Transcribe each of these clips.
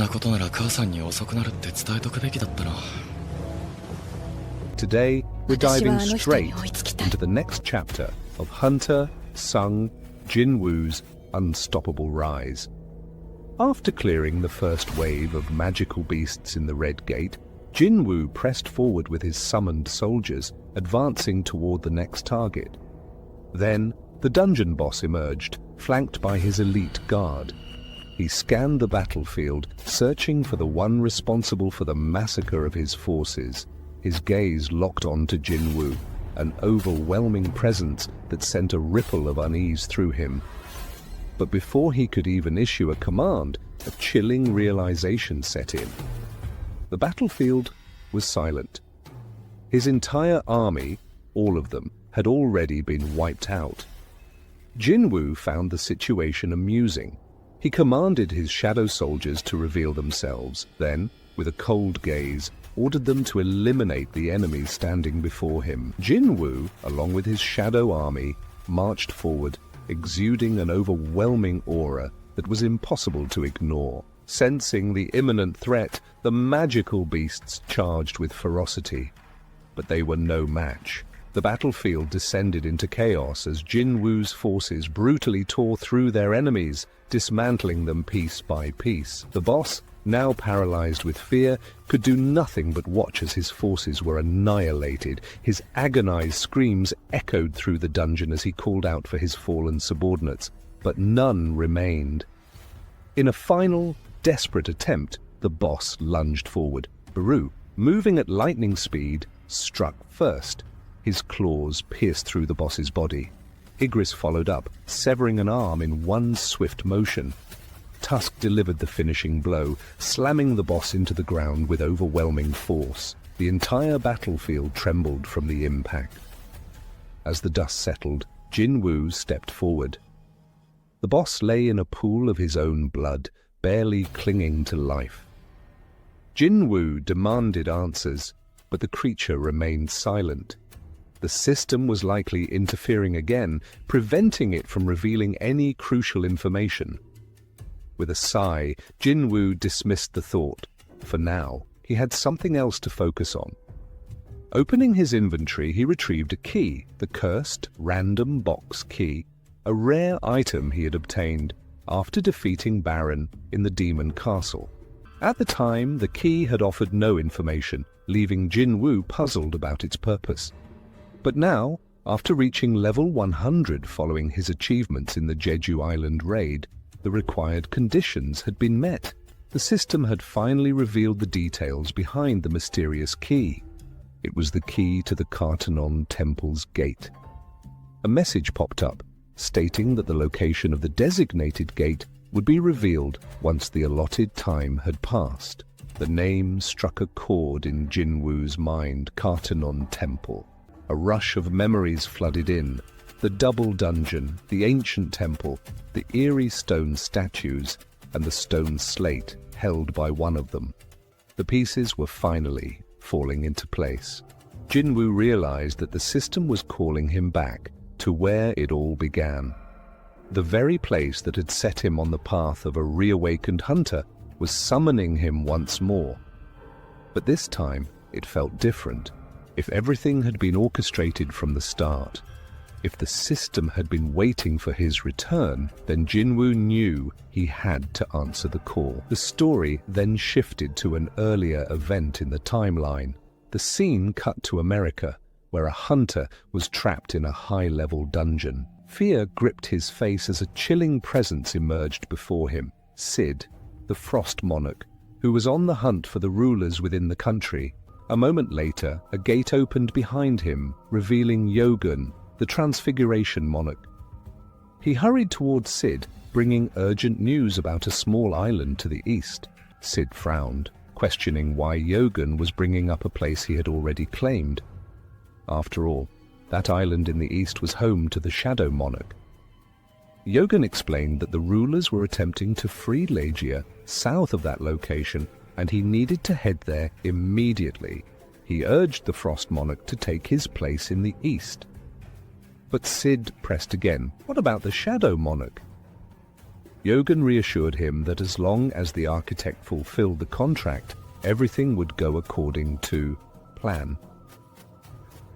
なことなら母さんに遅くなるって伝えとくべきだったな。 Today, we're diving straight into the next chapter of Hunter Sung Jin-Woo's unstoppable rise. After clearing the first wave of magical beasts in the Red Gate, Jin Wu pressed forward with his summoned soldiers, advancing toward the next target. Then, the dungeon boss emerged, flanked by his elite guard. He scanned the battlefield, searching for the one responsible for the massacre of his forces. His gaze locked on to Jin Wu, an overwhelming presence that sent a ripple of unease through him. But before he could even issue a command, a chilling realization set in. The battlefield was silent. His entire army, all of them, had already been wiped out. Jin Wu found the situation amusing. He commanded his shadow soldiers to reveal themselves, then, with a cold gaze, ordered them to eliminate the enemies standing before him. Jin Wu, along with his shadow army, marched forward, exuding an overwhelming aura that was impossible to ignore. Sensing the imminent threat, the magical beasts charged with ferocity. But they were no match. The battlefield descended into chaos as Jin Wu's forces brutally tore through their enemies, dismantling them piece by piece. The boss, now paralyzed with fear, could do nothing but watch as his forces were annihilated. His agonized screams echoed through the dungeon as he called out for his fallen subordinates, but none remained. In a final, desperate attempt, the boss lunged forward. Beru, moving at lightning speed, struck first. His claws pierced through the boss's body. Igris followed up, severing an arm in one swift motion. Tusk delivered the finishing blow, slamming the boss into the ground with overwhelming force. The entire battlefield trembled from the impact. As the dust settled, Jin Wu stepped forward. The boss lay in a pool of his own blood, barely clinging to life. Jin Wu demanded answers, but the creature remained silent. The system was likely interfering again, preventing it from revealing any crucial information. With a sigh, Jin Wu dismissed the thought. For now, he had something else to focus on. Opening his inventory, he retrieved a key, the cursed random box key, a rare item he had obtained after defeating Baron in the Demon Castle. At the time, the key had offered no information, leaving Jin Wu puzzled about its purpose. But now, after reaching level 100 following his achievements in the Jeju Island raid, the required conditions had been met. The system had finally revealed the details behind the mysterious key. It was the key to the Carton Temple's gate. A message popped up, stating that the location of the designated gate would be revealed once the allotted time had passed. The name struck a chord in Jin Wu's mind, Carton Temple. A rush of memories flooded in. The double dungeon, the ancient temple, the eerie stone statues, and the stone slate held by one of them. The pieces were finally falling into place. Jin Wu realized that the system was calling him back to where it all began. The very place that had set him on the path of a reawakened hunter was summoning him once more. But this time, it felt different. If everything had been orchestrated from the start, if the system had been waiting for his return, then Jin Wu knew he had to answer the call. The story then shifted to an earlier event in the timeline. The scene cut to America, where a hunter was trapped in a high-level dungeon. Fear gripped his face as a chilling presence emerged before him. Sid, the Frost Monarch, who was on the hunt for the rulers within the country. A moment later, a gate opened behind him, revealing Yogun, the Transfiguration Monarch. He hurried towards Sid, bringing urgent news about a small island to the east. Sid frowned, questioning why Yogun was bringing up a place he had already claimed. After all, that island in the east was home to the Shadow Monarch. Yogun explained that the rulers were attempting to free Legia south of that location, and he needed to head there immediately. He urged the Frost Monarch to take his place in the east. But Sid pressed again. What about the Shadow Monarch? Yogen reassured him that as long as the architect fulfilled the contract, everything would go according to plan.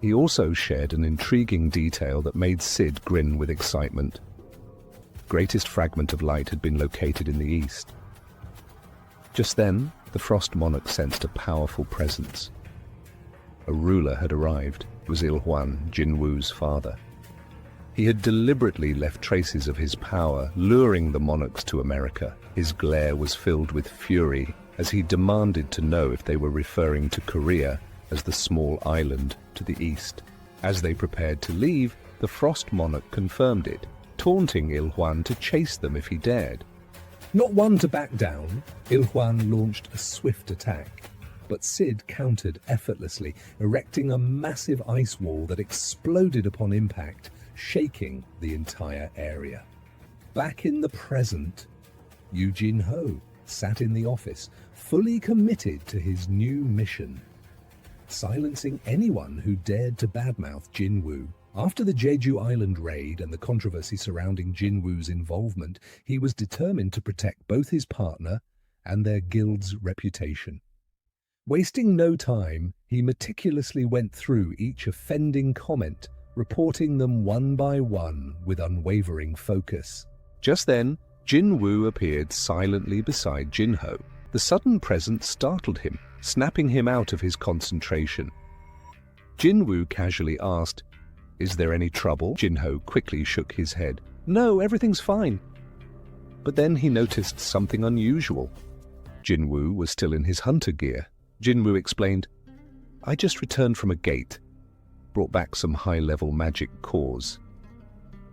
He also shared an intriguing detail that made Sid grin with excitement. Greatest fragment of light had been located in the east. Just then, the Frost Monarch sensed a powerful presence. A ruler had arrived. It was Il-Hwan, Jin Wu's father. He had deliberately left traces of his power, luring the monarchs to America. His glare was filled with fury as he demanded to know if they were referring to Korea as the small island to the east. As they prepared to leave, the Frost Monarch confirmed it, taunting Il-Hwan to chase them if he dared. Not one to back down, Il-Hwan launched a swift attack. But Sid countered effortlessly, erecting a massive ice wall that exploded upon impact, shaking the entire area. Back in the present, Yu Jin-Ho sat in the office, fully committed to his new mission, silencing anyone who dared to badmouth Jin Wu. After the Jeju Island raid and the controversy surrounding Jin Wu's involvement, he was determined to protect both his partner and their guild's reputation. Wasting no time, he meticulously went through each offending comment, reporting them one by one with unwavering focus. Just then, Jin Wu appeared silently beside Jin-Ho. The sudden presence startled him, snapping him out of his concentration. Jin Wu casually asked, "Is there any trouble?" Jin-Ho quickly shook his head. "No, everything's fine." But then he noticed something unusual. Jin Wu was still in his hunter gear. Jin Wu explained, "I just returned from a gate. Brought back some high-level magic cores.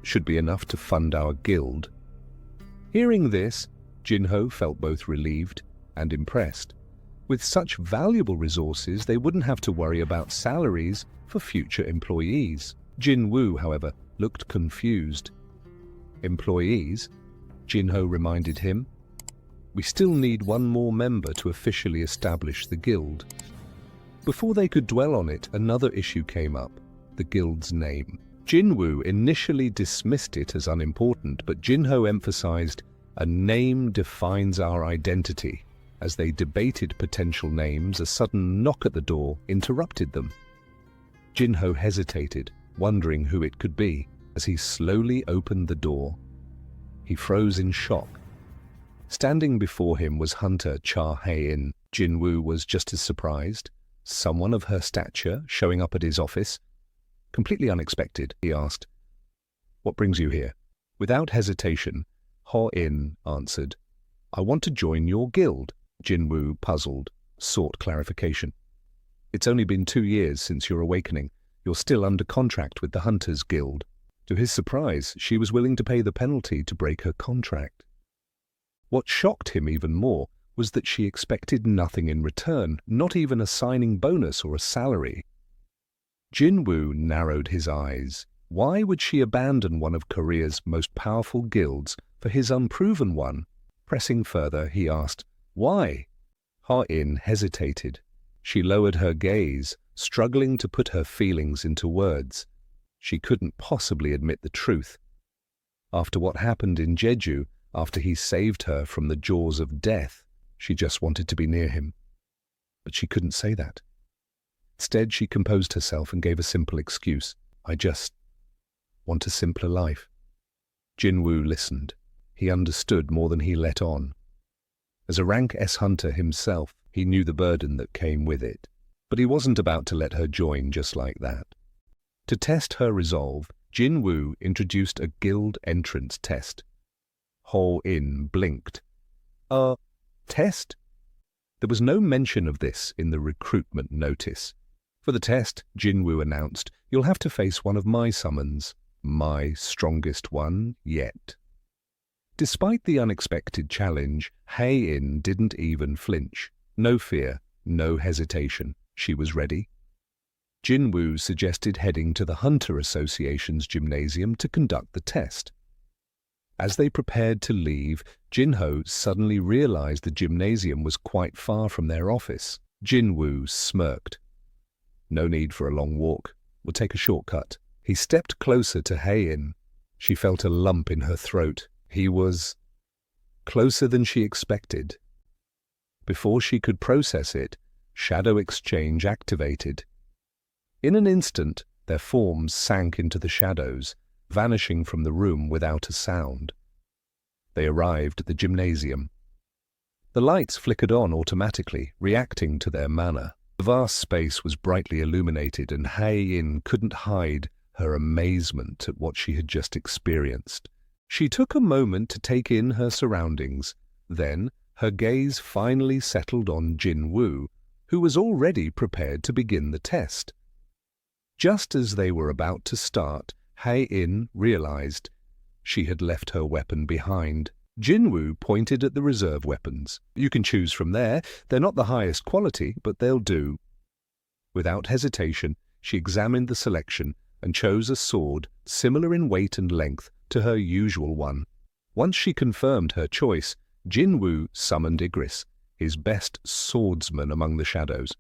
Should be enough to fund our guild." Hearing this, Jin-Ho felt both relieved and impressed. With such valuable resources, they wouldn't have to worry about salaries for future employees. Jin Wu, however, looked confused. "Employees?" Jin-Ho reminded him. "We still need one more member to officially establish the guild." Before they could dwell on it, another issue came up, the guild's name. Jin Wu initially dismissed it as unimportant, but Jin-Ho emphasized, "A name defines our identity." As they debated potential names, a sudden knock at the door interrupted them. Jin-Ho hesitated, wondering who it could be. As he slowly opened the door, he froze in shock. Standing before him was Hunter Cha Hae-In. Jin Wu was just as surprised. Someone of her stature showing up at his office. Completely unexpected, he asked, "What brings you here?" Without hesitation, Hae-In answered, "I want to join your guild." Jin Wu, puzzled, sought clarification. "It's only been 2 years since your awakening. You're still under contract with the Hunters Guild." To his surprise, she was willing to pay the penalty to break her contract. What shocked him even more was that she expected nothing in return, not even a signing bonus or a salary. Jin Wu narrowed his eyes. Why would she abandon one of Korea's most powerful guilds for his unproven one? Pressing further, he asked, "Why?" Ha-In hesitated. She lowered her gaze, struggling to put her feelings into words. She couldn't possibly admit the truth. After what happened in Jeju, after he saved her from the jaws of death, she just wanted to be near him. But she couldn't say that. Instead, she composed herself and gave a simple excuse. "I just want a simpler life." Jin Wu listened. He understood more than he let on. As a rank S hunter himself, he knew the burden that came with it. But he wasn't about to let her join just like that. To test her resolve, Jin Wu introduced a guild entrance test. Ha-In blinked. "A test?" There was no mention of this in the recruitment notice. For the test, Jin Wu announced, "You'll have to face one of my summons, my strongest one yet." Despite the unexpected challenge, Hae-In didn't even flinch. No fear, no hesitation. She was ready. Jin Wu suggested heading to the Hunter Association's gymnasium to conduct the test. As they prepared to leave, Jin-Ho suddenly realized the gymnasium was quite far from their office. Jin Wu smirked. "No need for a long walk. We'll take a shortcut." He stepped closer to Hae-In. She felt a lump in her throat. He was closer than she expected. Before she could process it, Shadow Exchange activated. In an instant, their forms sank into the shadows, vanishing from the room without a sound. They arrived at the gymnasium. The lights flickered on automatically, reacting to their mana. The vast space was brightly illuminated, and Hae-In couldn't hide her amazement at what she had just experienced. She took a moment to take in her surroundings. Then, her gaze finally settled on Jin Wu, who was already prepared to begin the test. Just as they were about to start, Hae-In realized she had left her weapon behind. Jin Wu pointed at the reserve weapons. You can choose from there. They're not the highest quality, but they'll do. Without hesitation, she examined the selection and chose a sword similar in weight and length to her usual one. Once she confirmed her choice, Jin Wu summoned Igris, his best swordsman among the shadows.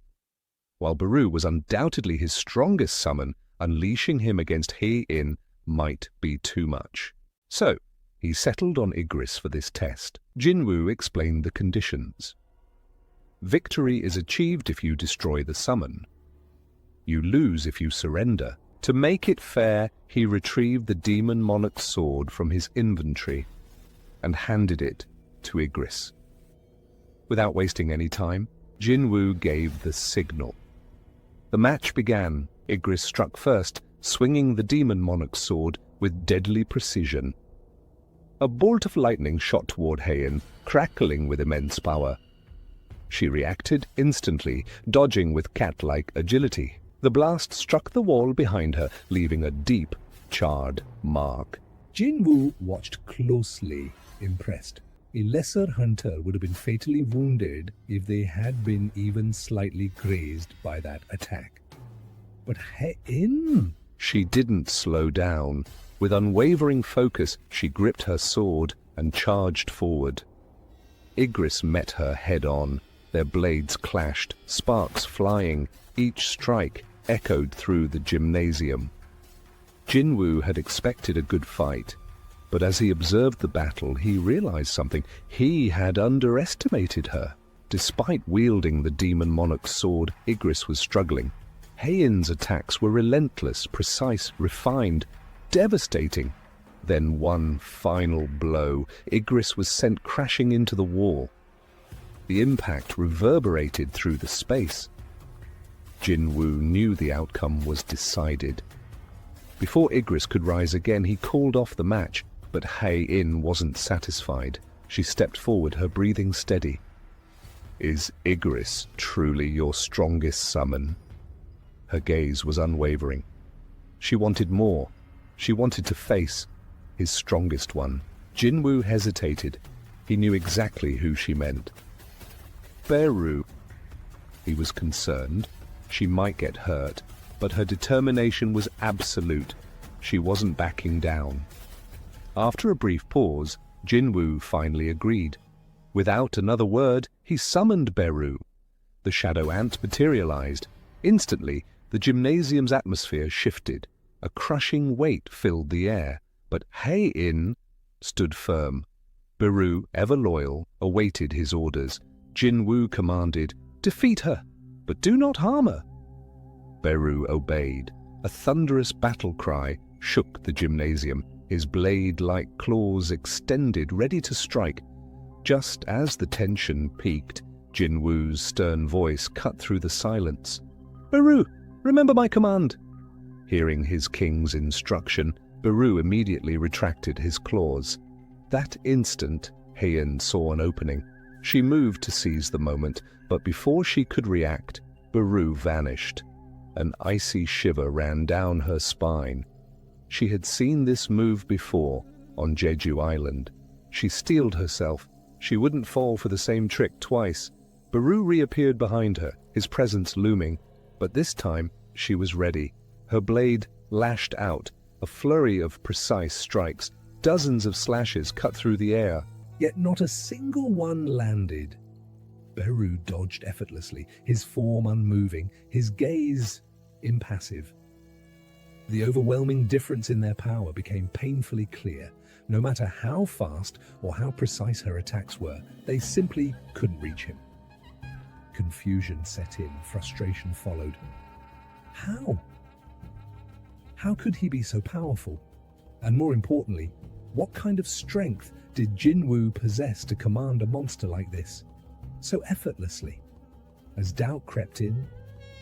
While Beru was undoubtedly his strongest summon, unleashing him against Hae-In might be too much. So, he settled on Igris for this test. Jin Wu explained the conditions. Victory is achieved if you destroy the summon. You lose if you surrender. To make it fair, he retrieved the Demon Monarch's sword from his inventory and handed it to Igris. Without wasting any time, Jin Wu gave the signal. The match began. Igris struck first, swinging the Demon Monarch's sword with deadly precision. A bolt of lightning shot toward Hae-In, crackling with immense power. She reacted instantly, dodging with cat-like agility. The blast struck the wall behind her, leaving a deep, charred mark. Jin Wu watched closely, impressed. A lesser hunter would have been fatally wounded if they had been even slightly grazed by that attack. But Hae-In! She didn't slow down. With unwavering focus, she gripped her sword and charged forward. Igris met her head-on. Their blades clashed, sparks flying. Each strike echoed through the gymnasium. Jin Wu had expected a good fight, but as he observed the battle, he realized something. He had underestimated her. Despite wielding the Demon Monarch's sword, Igris was struggling. Hae-In's attacks were relentless, precise, refined, devastating. Then one final blow. Igris was sent crashing into the wall. The impact reverberated through the space. Jin Wu knew the outcome was decided. Before Igris could rise again, he called off the match, but Hae-In wasn't satisfied. She stepped forward, her breathing steady. "Is Igris truly your strongest summon?" Her gaze was unwavering. She wanted more. She wanted to face his strongest one. Jin Wu hesitated. He knew exactly who she meant. Beru. He was concerned. She might get hurt, but her determination was absolute. She wasn't backing down. After a brief pause, Jin Wu finally agreed. Without another word, he summoned Beru. The shadow ant materialized. Instantly, the gymnasium's atmosphere shifted. A crushing weight filled the air, but Hae-In stood firm. Beru, ever loyal, awaited his orders. Jin Wu commanded, "Defeat her, but do not harm her." Beru obeyed. A thunderous battle cry shook the gymnasium, his blade-like claws extended, ready to strike. Just as the tension peaked, Jin Wu's stern voice cut through the silence. "Beru, remember my command." Hearing his king's instruction, Beru immediately retracted his claws. That instant, Hae-In saw an opening. She moved to seize the moment, but before she could react, Beru vanished. An icy shiver ran down her spine. She had seen this move before, on Jeju Island. She steeled herself. She wouldn't fall for the same trick twice. Beru reappeared behind her, his presence looming, but this time she was ready. Her blade lashed out, a flurry of precise strikes. Dozens of slashes cut through the air. Yet not a single one landed. Beru dodged effortlessly, his form unmoving, his gaze impassive. The overwhelming difference in their power became painfully clear. No matter how fast or how precise her attacks were, they simply couldn't reach him. Confusion set in, frustration followed. How? How could he be so powerful? And more importantly, what kind of strength did Jin Wu possess to command a monster like this so effortlessly? As doubt crept in,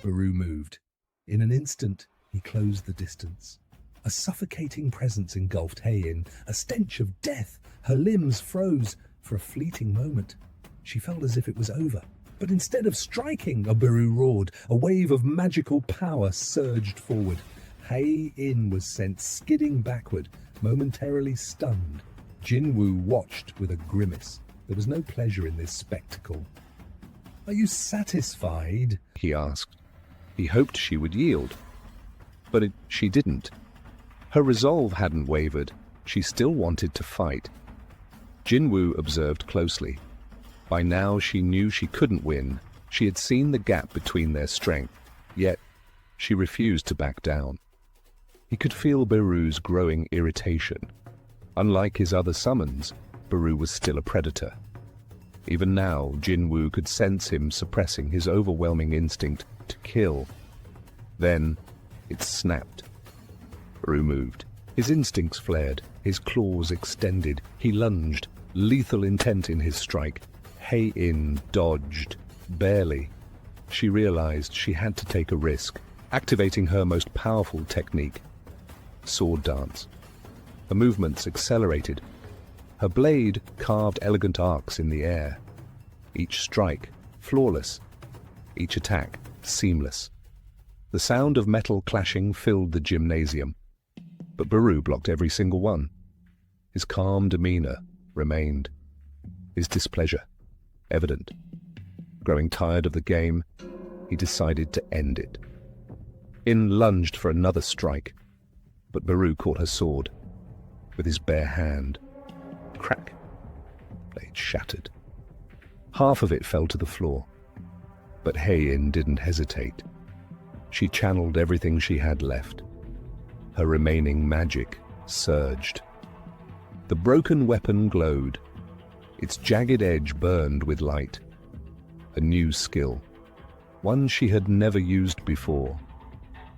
Beru moved. In an instant, he closed the distance. A suffocating presence engulfed Hae-In, a stench of death. Her limbs froze. For a fleeting moment, she felt as if it was over. But instead of striking, a Beru roared. A wave of magical power surged forward. Hae-In was sent skidding backward, momentarily stunned. Jin Wu watched with a grimace. There was no pleasure in this spectacle. "Are you satisfied?" he asked. He hoped she would yield. But she didn't. Her resolve hadn't wavered. She still wanted to fight. Jin Wu observed closely. By now she knew she couldn't win. She had seen the gap between their strength, yet she refused to back down. He could feel Beru's growing irritation. Unlike his other summons, Beru was still a predator. Even now, Jin Wu could sense him suppressing his overwhelming instinct to kill. Then it snapped. Beru moved. His instincts flared, his claws extended. He lunged, lethal intent in his strike. Hae-In dodged, barely. She realized she had to take a risk, activating her most powerful technique, sword dance. Her movements accelerated. Her blade carved elegant arcs in the air. Each strike, flawless. Each attack, seamless. The sound of metal clashing filled the gymnasium. But Beru blocked every single one. His calm demeanor remained. His displeasure evident. Growing tired of the game, he decided to end it. In lunged for another strike, but Beru caught her sword. With his bare hand, crack, blade shattered. Half of it fell to the floor, but Hae-In didn't hesitate. She channeled everything she had left. Her remaining magic surged. The broken weapon glowed. Its jagged edge burned with light. A new skill, one she had never used before.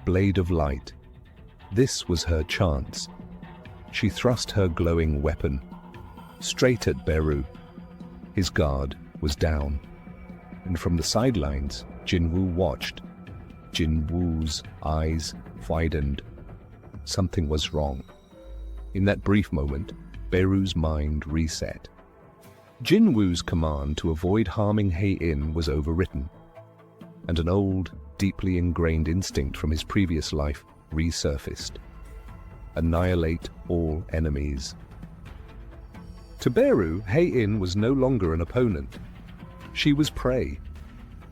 Blade of Light. This was her chance. She thrust her glowing weapon straight at Beru. His guard was down, and from the sidelines, Jin Wu watched. Jin Wu's eyes widened. Something was wrong. In that brief moment, Beru's mind reset. Jin Wu's command to avoid harming Hae-In was overwritten, and an old, deeply ingrained instinct from his previous life resurfaced. Annihilate all enemies. To Beru, Hae-In was no longer an opponent. She was prey.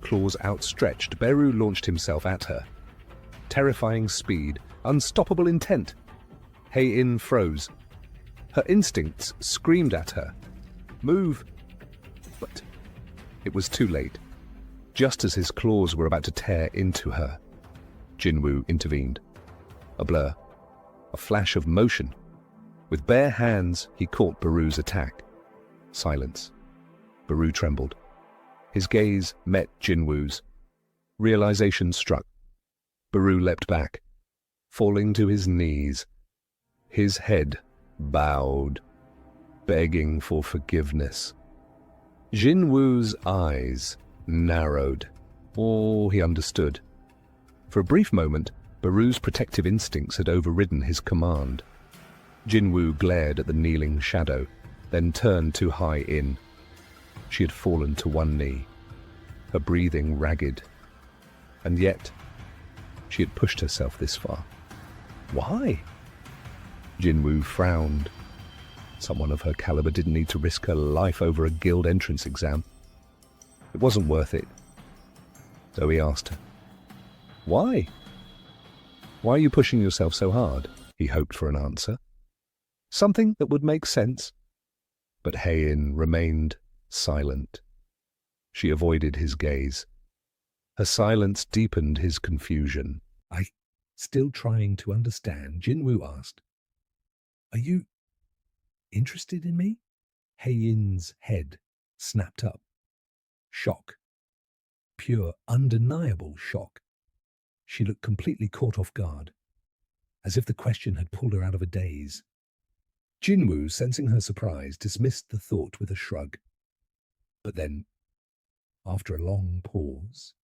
Claws outstretched, Beru launched himself at her. Terrifying speed, unstoppable intent. Hae-In froze. Her instincts screamed at her. Move! But it was too late. Just as his claws were about to tear into her, Jin Wu intervened. A blur. A flash of motion. With bare hands, he caught Beru's attack. Silence. Beru trembled. His gaze met Jin Wu's. Realization struck. Beru leapt back, falling to his knees. His head bowed, begging for forgiveness. Jin Wu's eyes narrowed. Oh, he understood. For a brief moment, Beru's protective instincts had overridden his command. Jin Wu glared at the kneeling shadow, then turned to Hae-In. She had fallen to one knee, her breathing ragged. And yet, she had pushed herself this far. Why? Jin Wu frowned. Someone of her caliber didn't need to risk her life over a guild entrance exam. It wasn't worth it. So he asked her, "Why? Why are you pushing yourself so hard?" He hoped for an answer. Something that would make sense. But Hae-In remained silent. She avoided his gaze. Her silence deepened his confusion. Still trying to understand, Jin Wu asked, "Are you interested in me?" Hae-In's head snapped up. Shock. Pure, undeniable shock. She looked completely caught off guard, as if the question had pulled her out of a daze. Jin Wu, sensing her surprise, dismissed the thought with a shrug. But then, after a long pause,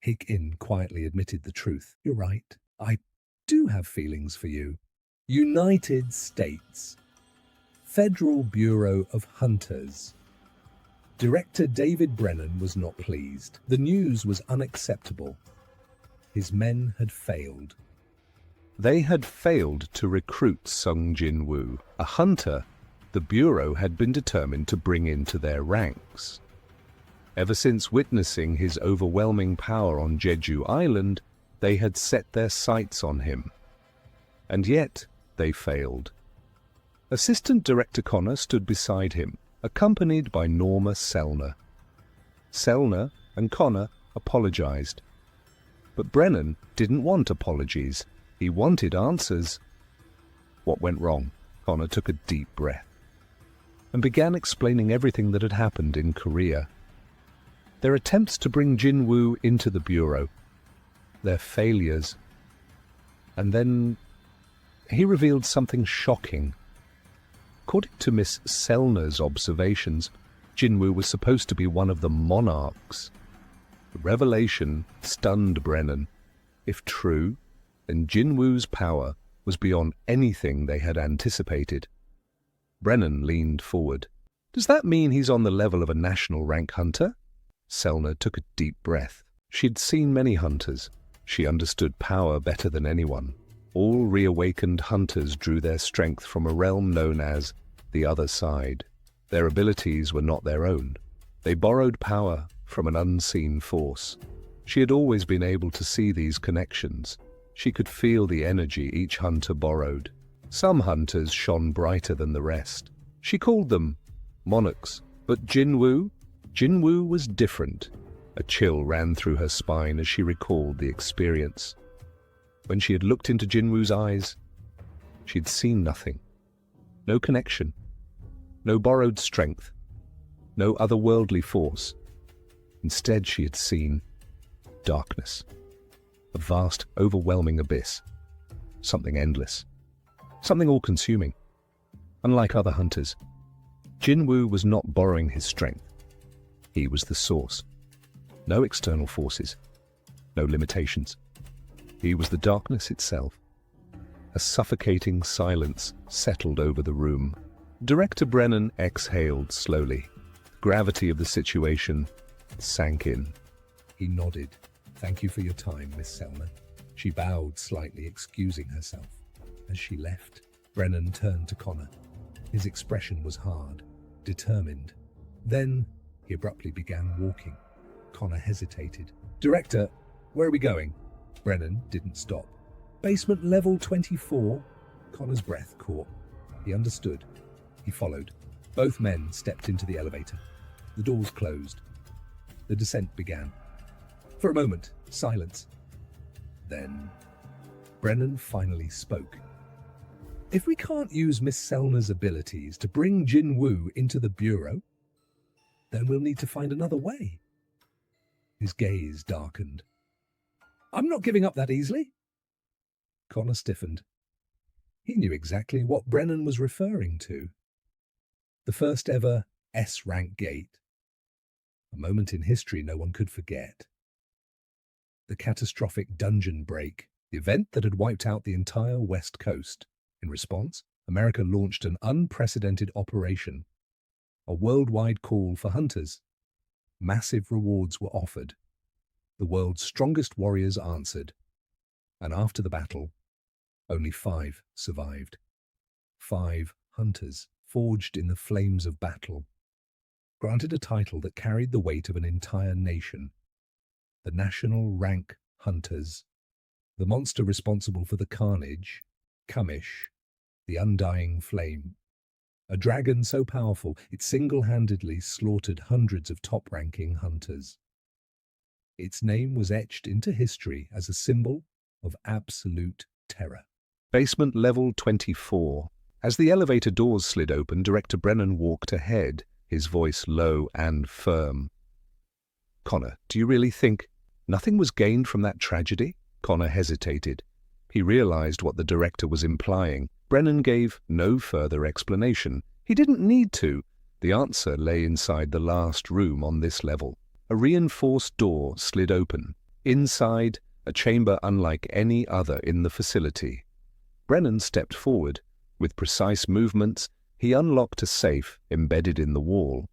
Hae-In quietly admitted the truth. "You're right. I do have feelings for you." United States. Federal Bureau of Hunters. Director David Brennan was not pleased. The news was unacceptable. His men had failed. They had failed to recruit Sung Jin-Woo, a hunter the Bureau had been determined to bring into their ranks. Ever since witnessing his overwhelming power on Jeju Island, they had set their sights on him. And yet, they failed. Assistant Director Connor stood beside him, accompanied by Norma Selner. Selner and Connor apologized. But Brennan didn't want apologies. He wanted answers. What went wrong? Connor took a deep breath and began explaining everything that had happened in Korea. Their attempts to bring Jin Wu into the Bureau, their failures. And then he revealed something shocking. According to Miss Selner's observations, Jin Wu was supposed to be one of the Monarchs. The revelation stunned Brennan. If true, then Jin Wu's power was beyond anything they had anticipated. Brennan leaned forward. "Does that mean he's on the level of a national rank hunter?" Selner took a deep breath. She'd seen many hunters. She understood power better than anyone. All reawakened hunters drew their strength from a realm known as the other side. Their abilities were not their own. They borrowed power from an unseen force. She had always been able to see these connections. She could feel the energy each hunter borrowed. Some hunters shone brighter than the rest. She called them Monarchs. But Jin Wu was different. A chill ran through her spine as she recalled the experience. When she had looked into Jin Wu's eyes, she had seen nothing. No connection. No borrowed strength. No otherworldly force. Instead, she had seen darkness. A vast, overwhelming abyss. Something endless. Something all-consuming. Unlike other hunters, Jin Wu was not borrowing his strength. He was the source. No external forces. No limitations. He was the darkness itself. A suffocating silence settled over the room. Director Brennan exhaled slowly. The gravity of the situation sank in. He nodded. "Thank you for your time, Miss Selner." She bowed slightly, excusing herself. As she left, Brennan turned to Connor. His expression was hard, determined. Then he abruptly began walking. Connor hesitated. "Director, where are we going?" Brennan didn't stop. "Basement level 24. Connor's breath caught. He understood. He followed. Both men stepped into the elevator. The doors closed. The descent began. For a moment, silence. Then Brennan finally spoke. "If we can't use Miss Selner's abilities to bring Jin Wu into the Bureau, then we'll need to find another way." His gaze darkened. "I'm not giving up that easily." Connor stiffened. He knew exactly what Brennan was referring to. The first ever S-rank gate. A moment in history no one could forget. The catastrophic dungeon break, the event that had wiped out the entire West Coast. In response, America launched an unprecedented operation, a worldwide call for hunters. Massive rewards were offered. The world's strongest warriors answered. And after the battle, only 5 survived. 5 hunters, forged in the flames of battle, granted a title that carried the weight of an entire nation. The National Rank Hunters. The monster responsible for the carnage, Kamish, the undying flame. A dragon so powerful it single-handedly slaughtered hundreds of top-ranking hunters. Its name was etched into history as a symbol of absolute terror. Basement level 24. As the elevator doors slid open, Director Brennan walked ahead, his voice low and firm. "Connor, do you really think nothing was gained from that tragedy?" Connor hesitated. He realized what the director was implying. Brennan gave no further explanation. He didn't need to. The answer lay inside the last room on this level. A reinforced door slid open. Inside, a chamber unlike any other in the facility. Brennan stepped forward. With precise movements, he unlocked a safe embedded in the wall.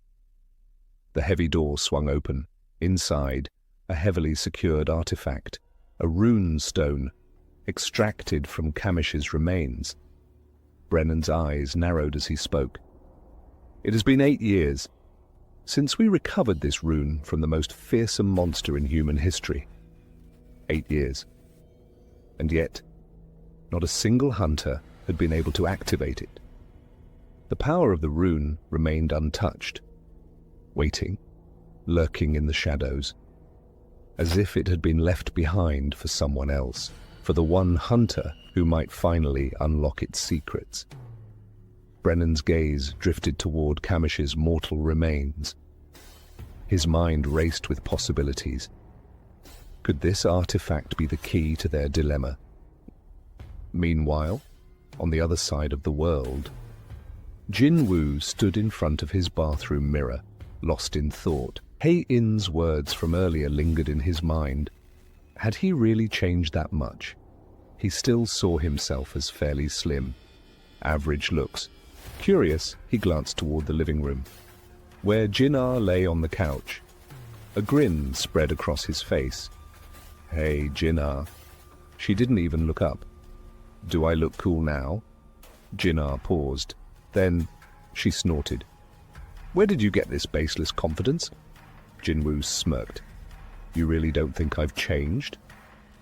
The heavy door swung open. Inside, a heavily secured artifact, a rune stone, extracted from Kamish's remains. Brennan's eyes narrowed as he spoke. "It has been 8 years since we recovered this rune from the most fearsome monster in human history. 8 years. And yet, not a single hunter had been able to activate it. The power of the rune remained untouched, waiting, lurking in the shadows, as if it had been left behind for someone else, for the one hunter who might finally unlock its secrets." Brennan's gaze drifted toward Kamish's mortal remains. His mind raced with possibilities. Could this artifact be the key to their dilemma? Meanwhile, on the other side of the world, Jin Wu stood in front of his bathroom mirror, lost in thought. Hae-In's words from earlier lingered in his mind. Had he really changed that much? He still saw himself as fairly slim. Average looks. Curious, he glanced toward the living room, where Jin-Ah lay on the couch. A grin spread across his face. "Hey, Jin-Ah." She didn't even look up. "Do I look cool now?" Jin-Ah paused. Then she snorted. "Where did you get this baseless confidence?" Jin Wu smirked. "You really don't think I've changed?"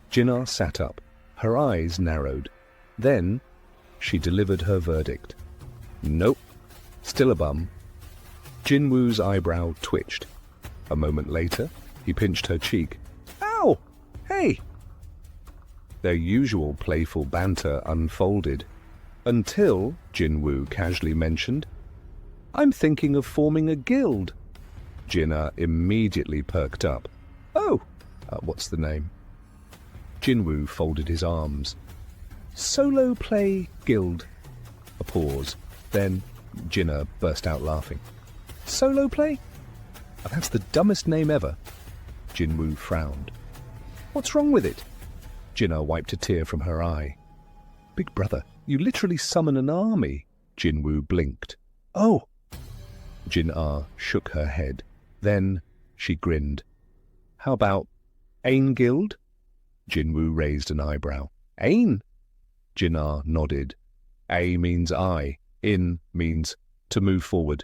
Jin-Ah sat up. Her eyes narrowed. Then she delivered her verdict. "Nope. Still a bum." Jin Wu's eyebrow twitched. A moment later, he pinched her cheek. "Ow! Hey!" Their usual playful banter unfolded, until Jin Wu casually mentioned, "I'm thinking of forming a guild." Jin-Ah immediately perked up. "Oh, what's the name?" Jin Wu folded his arms. "Solo play guild." A pause. Then Jin-Ah burst out laughing. "Solo play? That's the dumbest name ever." Jin Wu frowned. "What's wrong with it?" Jin-Ah wiped a tear from her eye. "Big brother, you literally summon an army." Jin Wu blinked. "Oh!" Jin-Ah shook her head. Then she grinned. "How about Ahjin Guild?" Jin Wu raised an eyebrow. "Ahjin?" Jin-Ah nodded. "A means I. In means to move forward."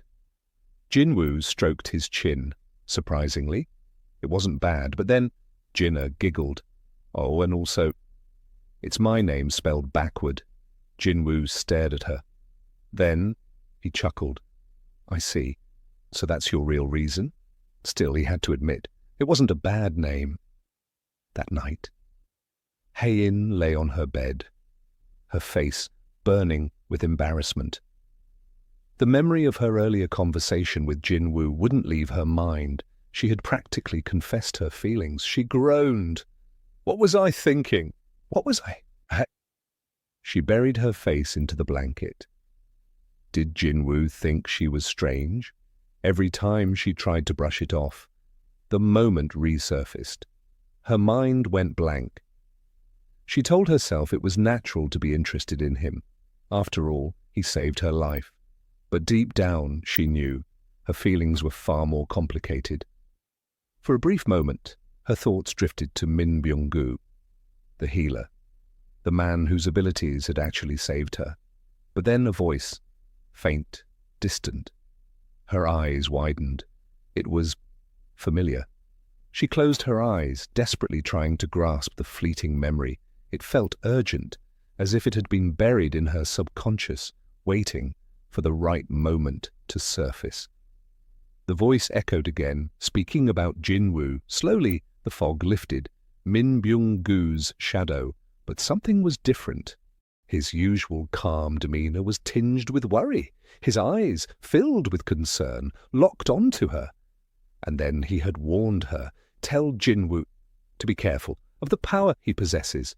Jin Wu stroked his chin. Surprisingly, it wasn't bad, but then Jin-Ah giggled. "Oh, and also, it's my name spelled backward." Jin Wu stared at her. Then he chuckled. "I see. So that's your real reason?" Still, he had to admit, it wasn't a bad name. That night, Hae-In lay on her bed, her face burning with embarrassment. The memory of her earlier conversation with Jin Wu wouldn't leave her mind. She had practically confessed her feelings. She groaned. "What was I thinking? What was I?" She buried her face into the blanket. Did Jin Wu think she was strange? Every time she tried to brush it off, the moment resurfaced. Her mind went blank. She told herself it was natural to be interested in him. After all, he saved her life. But deep down, she knew, her feelings were far more complicated. For a brief moment, her thoughts drifted to Min Byung-gu, the healer, the man whose abilities had actually saved her. But then a voice, faint, distant. Her eyes widened. It was familiar. She closed her eyes, desperately trying to grasp the fleeting memory. It felt urgent, as if it had been buried in her subconscious, waiting for the right moment to surface. The voice echoed again, speaking about Jin Wu. Slowly, the fog lifted. Min Byung-gu's shadow But something was different. His usual calm demeanor was tinged with worry, his eyes filled with concern, locked onto her. And then he had warned her, "Tell Jin Wu to be careful of the power he possesses."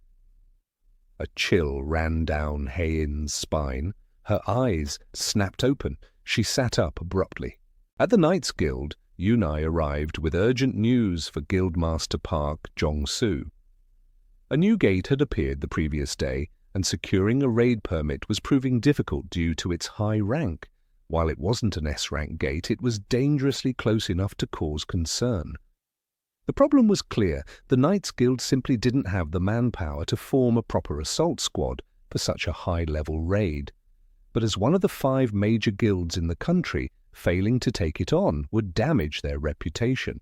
A chill ran down Hae-In's spine. Her eyes snapped open. She sat up abruptly. At the Knights Guild, Yunai arrived with urgent news for Guildmaster Park Jong-soo. A new gate had appeared the previous day, and securing a raid permit was proving difficult due to its high rank. While it wasn't an S-rank gate, it was dangerously close enough to cause concern. The problem was clear. The Knights Guild simply didn't have the manpower to form a proper assault squad for such a high-level raid. But as one of the 5 major guilds in the country, failing to take it on would damage their reputation.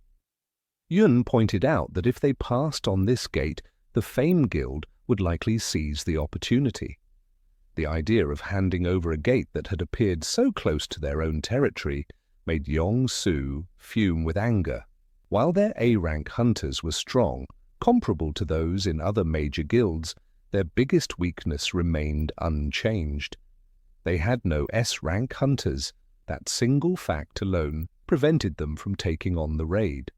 Yun pointed out that if they passed on this gate, the Fame Guild would likely seize the opportunity. The idea of handing over a gate that had appeared so close to their own territory made Yong-soo fume with anger. While their A-rank hunters were strong, comparable to those in other major guilds, their biggest weakness remained unchanged. They had no S-rank hunters. That single fact alone prevented them from taking on the raid.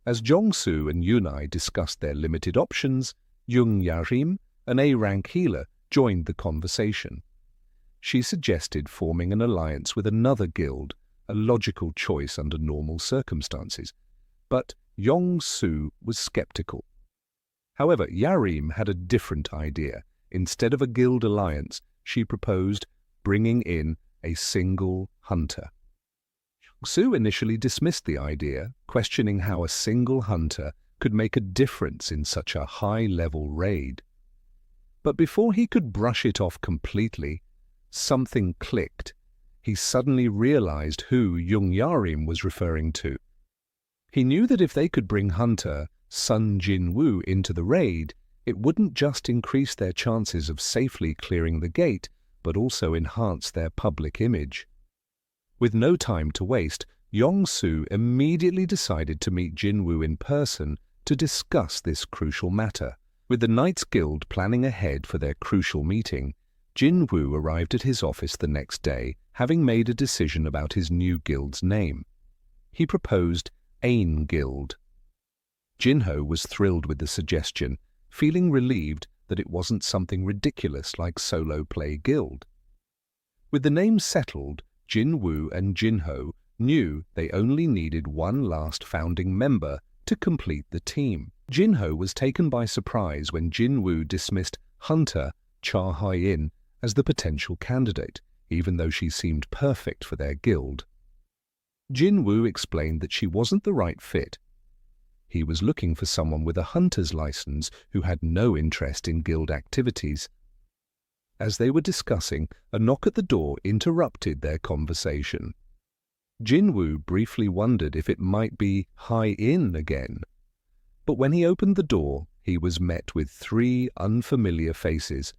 As Jong-soo and Yunai discussed their limited options, Jung Yarim, an A-rank healer, joined the conversation. She suggested forming an alliance with another guild, a logical choice under normal circumstances. But Yong-soo was skeptical. However, Yarim had a different idea. Instead of a guild alliance, she proposed bringing in a single hunter. Su initially dismissed the idea, questioning how a single hunter could make a difference in such a high-level raid. But before he could brush it off completely, something clicked. He suddenly realized who Jung Yarim was referring to. He knew that if they could bring hunter Sung Jin-Woo into the raid, it wouldn't just increase their chances of safely clearing the gate, but also enhance their public image. With no time to waste, Yong-soo immediately decided to meet Jin Wu in person to discuss this crucial matter. With the Knights Guild planning ahead for their crucial meeting, Jin Wu arrived at his office the next day, having made a decision about his new guild's name. He proposed Ahjin Guild. Jin-ho was thrilled with the suggestion, feeling relieved that it wasn't something ridiculous like solo play guild. With the name settled, Jin Wu and Jin-ho knew they only needed one last founding member to complete the team. Jin-ho was taken by surprise when Jin Wu dismissed hunter Cha Hae-In as the potential candidate, even though she seemed perfect for their guild. Jin Wu explained that she wasn't the right fit. He was looking for someone with a hunter's license who had no interest in guild activities. As they were discussing, a knock at the door interrupted their conversation. Jin Wu briefly wondered if it might be Hae-In again. But when he opened the door, he was met with 3 unfamiliar faces: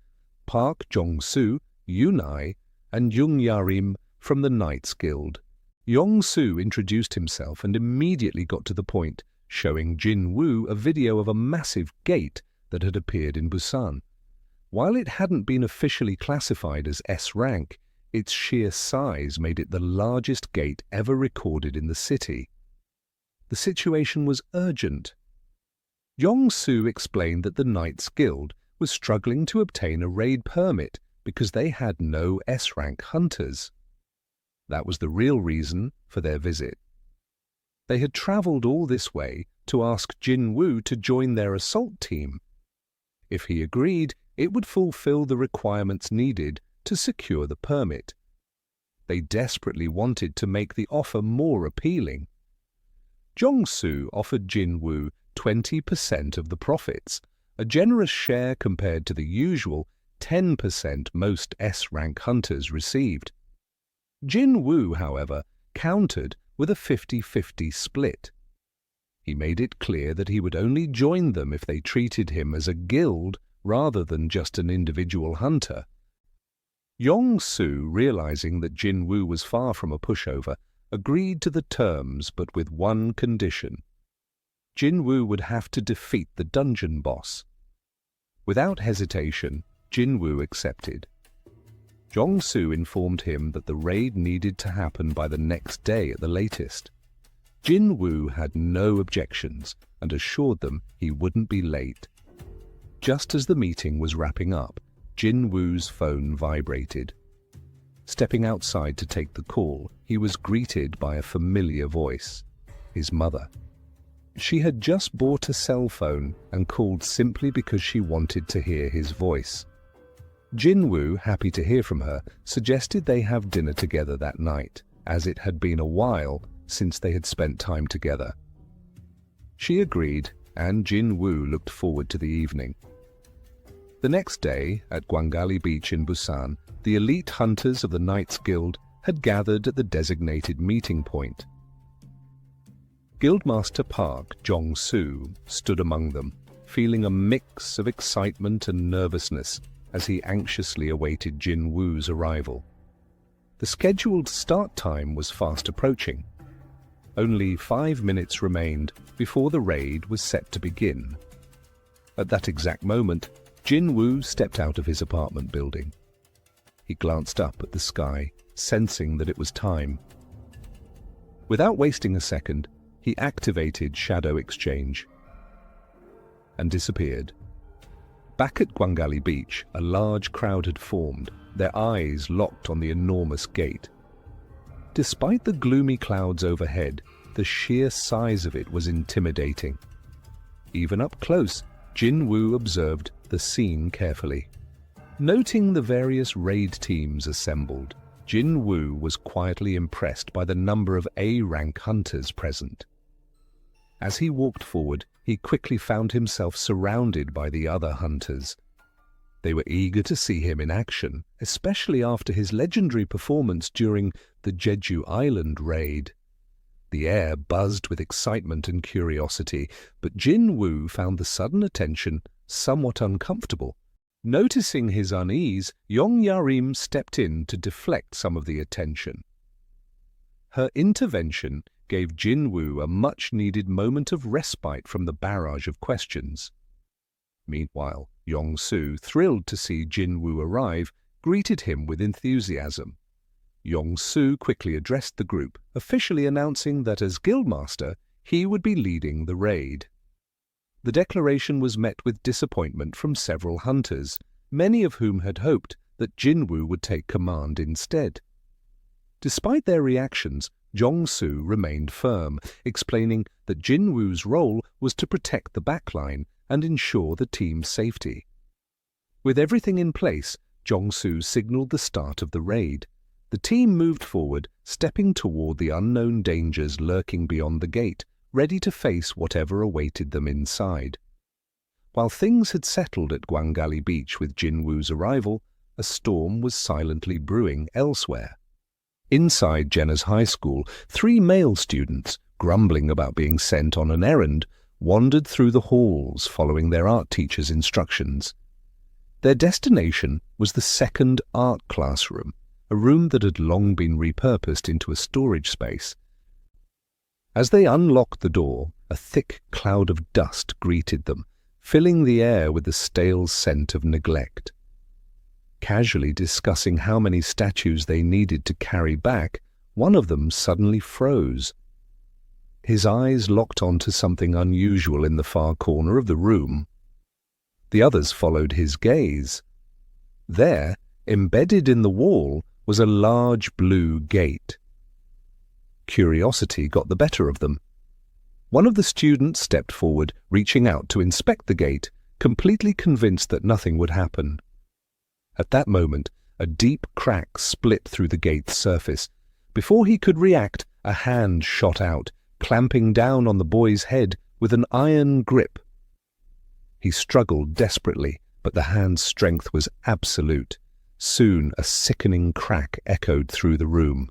Park Jong-soo, Yunai, and Jung Yarim from the Knights Guild. Yong-soo introduced himself and immediately got to the point, showing Jin Wu a video of a massive gate that had appeared in Busan. While it hadn't been officially classified as S-rank, its sheer size made it the largest gate ever recorded in the city. The situation was urgent. Yong-soo explained that the Knights Guild was struggling to obtain a raid permit because they had no S-rank hunters. That was the real reason for their visit. They had traveled all this way to ask Jin Wu to join their assault team. If he agreed, it would fulfill the requirements needed to secure the permit. They desperately wanted to make the offer more appealing. Jong-soo offered Jin Wu 20% of the profits, a generous share compared to the usual 10% most S-rank hunters received. Jin Wu, however, countered with a 50-50 split. He made it clear that he would only join them if they treated him as a guild rather than just an individual hunter. Yong-soo, realizing that Jin Wu was far from a pushover, agreed to the terms but with one condition. Jin Wu would have to defeat the dungeon boss. Without hesitation, Jin Wu accepted. Jong-soo informed him that the raid needed to happen by the next day at the latest. Jin Wu had no objections and assured them he wouldn't be late. Just as the meeting was wrapping up, Jin Wu's phone vibrated. Stepping outside to take the call, he was greeted by a familiar voice, his mother. She had just bought a cell phone and called simply because she wanted to hear his voice. Jin Wu, happy to hear from her, suggested they have dinner together that night, as it had been a while since they had spent time together. She agreed, and Jin Wu looked forward to the evening. The next day, at Gwangali Beach in Busan, the elite hunters of the Knights Guild had gathered at the designated meeting point. Guildmaster Park Jong-soo stood among them, feeling a mix of excitement and nervousness as he anxiously awaited Jin Wu's arrival. The scheduled start time was fast approaching. Only 5 minutes remained before the raid was set to begin. At that exact moment, Jin Wu stepped out of his apartment building. He glanced up at the sky, sensing that it was time. Without wasting a second, he activated Shadow Exchange and disappeared. Back at Gwangali Beach, a large crowd had formed, their eyes locked on the enormous gate. Despite the gloomy clouds overhead, the sheer size of it was intimidating. Even up close, Jin Wu observed the scene carefully. Noting the various raid teams assembled, Jin Wu was quietly impressed by the number of A-rank hunters present. As he walked forward, he quickly found himself surrounded by the other hunters. They were eager to see him in action, especially after his legendary performance during the Jeju Island raid. The air buzzed with excitement and curiosity, but Jin Wu found the sudden attention somewhat uncomfortable. Noticing his unease, Yong Yarim stepped in to deflect some of the attention. Her intervention gave Jin Wu a much-needed moment of respite from the barrage of questions. Meanwhile, Yong-soo, thrilled to see Jin Wu arrive, greeted him with enthusiasm. Yong-soo quickly addressed the group, officially announcing that as guildmaster, he would be leading the raid. The declaration was met with disappointment from several hunters, many of whom had hoped that Jin Wu would take command instead. Despite their reactions, Jong-soo remained firm, explaining that Jin Wu's role was to protect the backline and ensure the team's safety. With everything in place, Jong-soo signaled the start of the raid. The team moved forward, stepping toward the unknown dangers lurking beyond the gate, ready to face whatever awaited them inside. While things had settled at Gwangali Beach with Jin Wu's arrival, a storm was silently brewing elsewhere. Inside Jenna's high school, 3 male students, grumbling about being sent on an errand, wandered through the halls following their art teacher's instructions. Their destination was the second art classroom, a room that had long been repurposed into a storage space. As they unlocked the door, a thick cloud of dust greeted them, filling the air with the stale scent of neglect. Casually discussing how many statues they needed to carry back, one of them suddenly froze. His eyes locked onto something unusual in the far corner of the room. The others followed his gaze. There, embedded in the wall, was a large blue gate. Curiosity got the better of them. One of the students stepped forward, reaching out to inspect the gate, completely convinced that nothing would happen. At that moment, a deep crack split through the gate's surface. Before he could react, a hand shot out, clamping down on the boy's head with an iron grip. He struggled desperately, but the hand's strength was absolute. Soon, a sickening crack echoed through the room.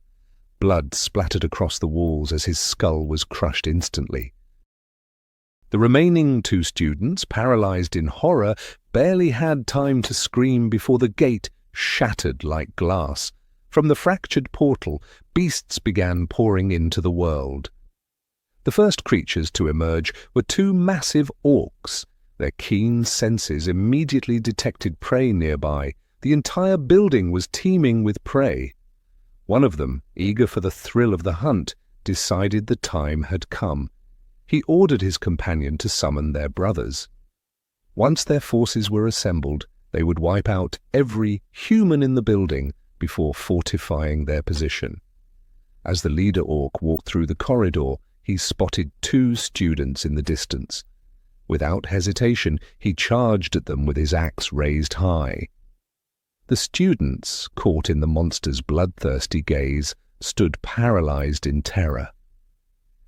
Blood splattered across the walls as his skull was crushed instantly. The remaining 2 students, paralyzed in horror, barely had time to scream before the gate shattered like glass. From the fractured portal, beasts began pouring into the world. The first creatures to emerge were 2 massive orcs, Their keen senses immediately detected prey nearby. The entire building was teeming with prey. One of them, eager for the thrill of the hunt, decided the time had come. He ordered his companion to summon their brothers. Once their forces were assembled, they would wipe out every human in the building before fortifying their position. As the leader orc walked through the corridor, he spotted 2 students in the distance. Without hesitation, he charged at them with his axe raised high. The students, caught in the monster's bloodthirsty gaze, stood paralyzed in terror.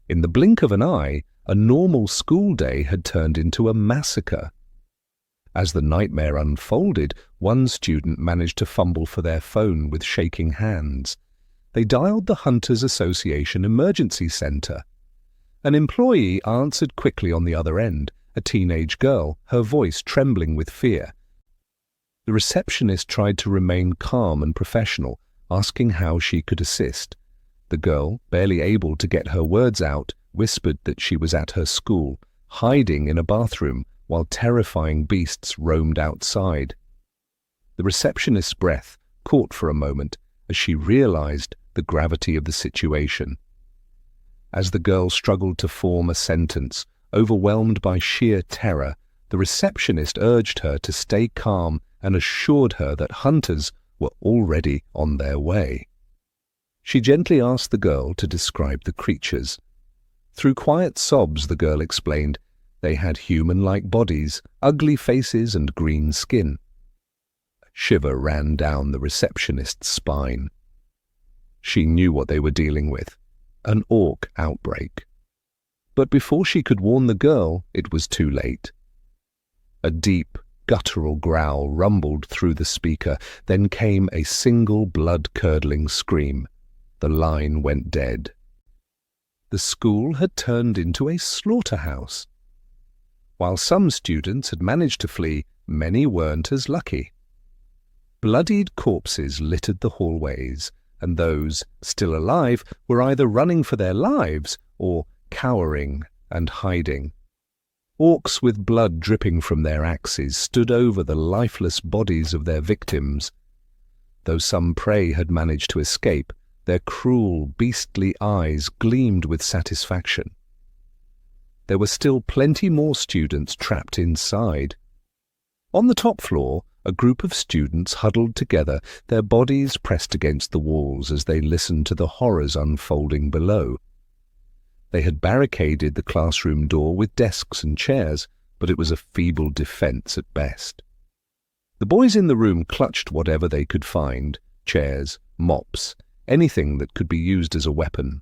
In the blink of an eye, a normal school day had turned into a massacre. As the nightmare unfolded, one student managed to fumble for their phone with shaking hands. They dialed the Hunters Association Emergency Center. An employee answered quickly on the other end, a teenage girl, her voice trembling with fear. The receptionist tried to remain calm and professional, asking how she could assist. The girl, barely able to get her words out, whispered that she was at her school, hiding in a bathroom while terrifying beasts roamed outside. The receptionist's breath caught for a moment as she realized the gravity of the situation. As the girl struggled to form a sentence, overwhelmed by sheer terror, the receptionist urged her to stay calm and assured her that hunters were already on their way. She gently asked the girl to describe the creatures. Through quiet sobs, the girl explained, they had human-like bodies, ugly faces and green skin. A shiver ran down the receptionist's spine. She knew what they were dealing with, an orc outbreak. But before she could warn the girl, it was too late. A deep, guttural growl rumbled through the speaker, then came a single blood-curdling scream. The line went dead. The school had turned into a slaughterhouse. While some students had managed to flee, many weren't as lucky. Bloodied corpses littered the hallways, and those still alive were either running for their lives or cowering and hiding. Orcs with blood dripping from their axes stood over the lifeless bodies of their victims. Though some prey had managed to escape, their cruel, beastly eyes gleamed with satisfaction. There were still plenty more students trapped inside. On the top floor, a group of students huddled together, their bodies pressed against the walls as they listened to the horrors unfolding below. They had barricaded the classroom door with desks and chairs, but it was a feeble defense at best. The boys in the room clutched whatever they could find, chairs, mops, anything that could be used as a weapon.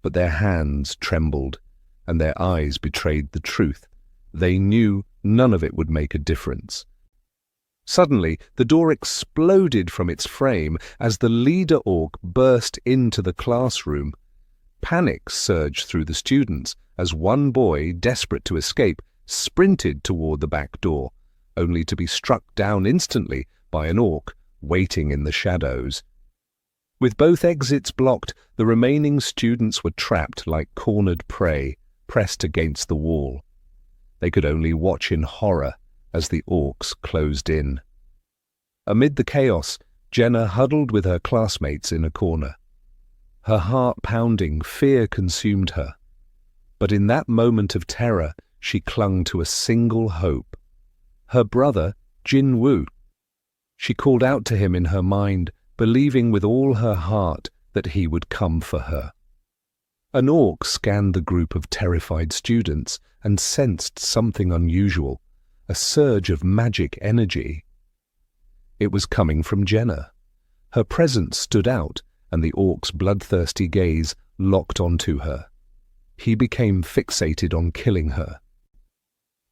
But their hands trembled, and their eyes betrayed the truth. They knew none of it would make a difference. Suddenly, the door exploded from its frame as the leader orc burst into the classroom. Panic surged through the students as one boy, desperate to escape, sprinted toward the back door, only to be struck down instantly by an orc waiting in the shadows. With both exits blocked, the remaining students were trapped like cornered prey, pressed against the wall. They could only watch in horror as the orcs closed in. Amid the chaos, Jenna huddled with her classmates in a corner. Her heart pounding, fear consumed her. But in that moment of terror, she clung to a single hope. Her brother, Jin Wu. She called out to him in her mind, believing with all her heart that he would come for her. An orc scanned the group of terrified students and sensed something unusual, a surge of magic energy. It was coming from Jenna. Her presence stood out, and the orc's bloodthirsty gaze locked onto her. He became fixated on killing her.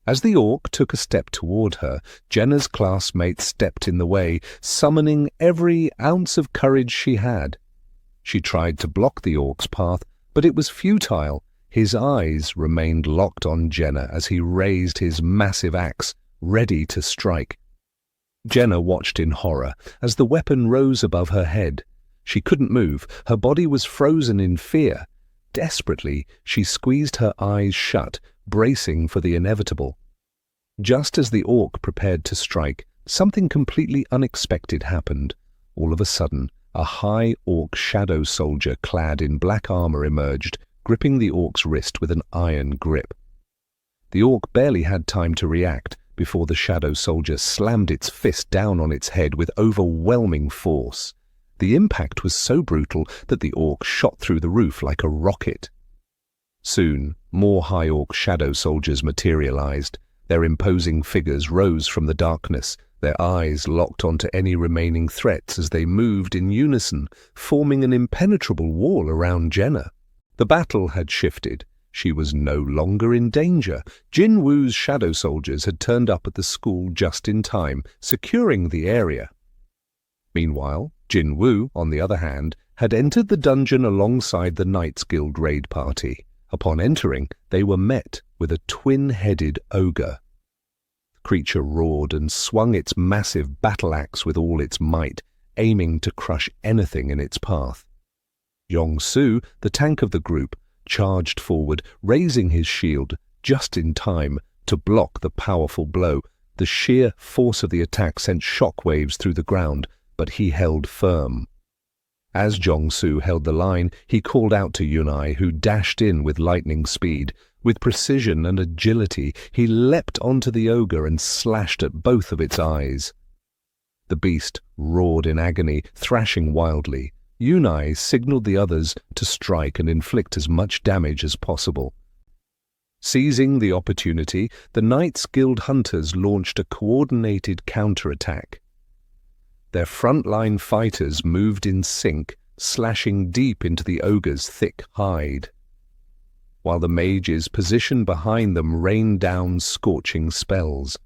As the orc took a step toward her, Jenna's classmate stepped in the way, summoning every ounce of courage she had. She tried to block the orc's path, but it was futile. His eyes remained locked on Jenna as he raised his massive axe, ready to strike. Jenna watched in horror as the weapon rose above her head. She couldn't move. Her body was frozen in fear. Desperately, she squeezed her eyes shut, bracing for the inevitable. Just as the orc prepared to strike, something completely unexpected happened. All of a sudden, a high orc shadow soldier clad in black armor emerged, gripping the orc's wrist with an iron grip. The orc barely had time to react before the shadow soldier slammed its fist down on its head with overwhelming force. The impact was so brutal that the orc shot through the roof like a rocket. Soon, more high orc shadow soldiers materialized. Their imposing figures rose from the darkness, their eyes locked onto any remaining threats as they moved in unison, forming an impenetrable wall around Jenna. The battle had shifted. She was no longer in danger. Jin Woo's shadow soldiers had turned up at the school just in time, securing the area. Meanwhile, Jin Wu, on the other hand, had entered the dungeon alongside the Knights Guild raid party. Upon entering, they were met with a twin-headed ogre. The creature roared and swung its massive battle-axe with all its might, aiming to crush anything in its path. Yong-Su, the tank of the group, charged forward, raising his shield just in time to block the powerful blow. The sheer force of the attack sent shockwaves through the ground, but he held firm. As Jong-Su held the line, he called out to Yunai, who dashed in with lightning speed. With precision and agility, he leapt onto the ogre and slashed at both of its eyes. The beast roared in agony, thrashing wildly. Yunai signaled the others to strike and inflict as much damage as possible. Seizing the opportunity, the Knights Guild hunters launched a coordinated counterattack. Their frontline fighters moved in sync, slashing deep into the ogre's thick hide, while the mages positioned behind them rained down scorching spells.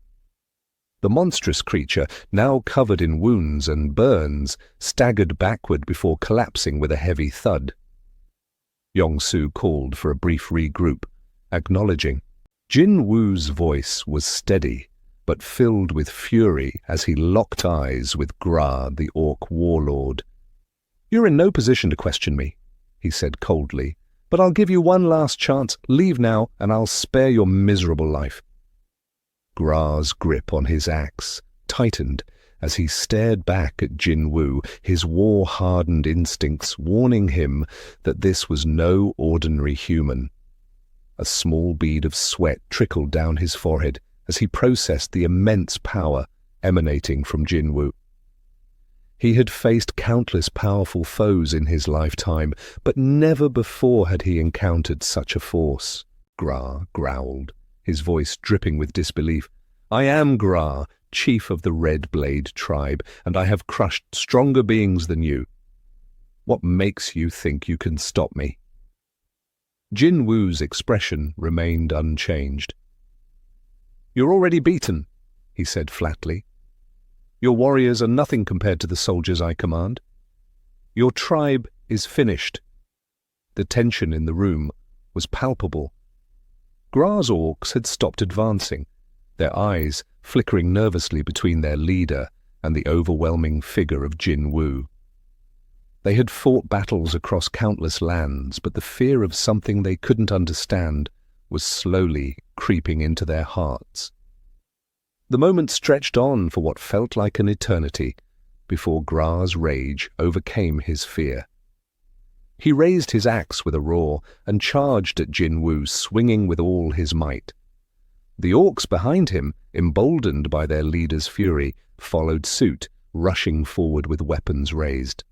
The monstrous creature, now covered in wounds and burns, staggered backward before collapsing with a heavy thud. Yong-Su called for a brief regroup, acknowledging. Jin Woo's voice was steady, but filled with fury as he locked eyes with Gra, the orc warlord. "You're in no position to question me," he said coldly, "but I'll give you one last chance. Leave now, and I'll spare your miserable life." Gra's grip on his axe tightened as he stared back at Jin Wu, his war-hardened instincts warning him that this was no ordinary human. A small bead of sweat trickled down his forehead as he processed the immense power emanating from Jin Wu. He had faced countless powerful foes in his lifetime, but never before had he encountered such a force. Gra growled, his voice dripping with disbelief. "I am Gra, chief of the Red Blade tribe, and I have crushed stronger beings than you. What makes you think you can stop me?" Jin Woo's expression remained unchanged. "You're already beaten," he said flatly. "Your warriors are nothing compared to the soldiers I command. Your tribe is finished." The tension in the room was palpable. Gra's orcs had stopped advancing, their eyes flickering nervously between their leader and the overwhelming figure of Jin Wu. They had fought battles across countless lands, but the fear of something they couldn't understand was slowly creeping into their hearts. The moment stretched on for what felt like an eternity before Gra's rage overcame his fear. He raised his axe with a roar and charged at Jin Wu, swinging with all his might. The orcs behind him, emboldened by their leader's fury, followed suit, rushing forward with weapons raised.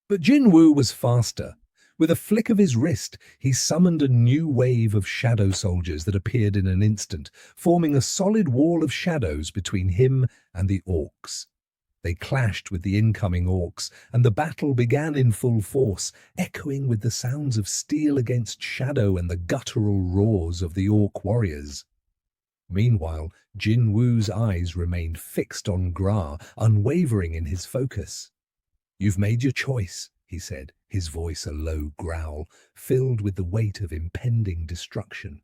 But Jin Wu was faster. With a flick of his wrist, he summoned a new wave of shadow soldiers that appeared in an instant, forming a solid wall of shadows between him and the orcs. They clashed with the incoming orcs, and the battle began in full force, echoing with the sounds of steel against shadow and the guttural roars of the orc warriors. Meanwhile, Jin Wu's eyes remained fixed on Gra, unwavering in his focus. "You've made your choice," he said, his voice a low growl, filled with the weight of impending destruction.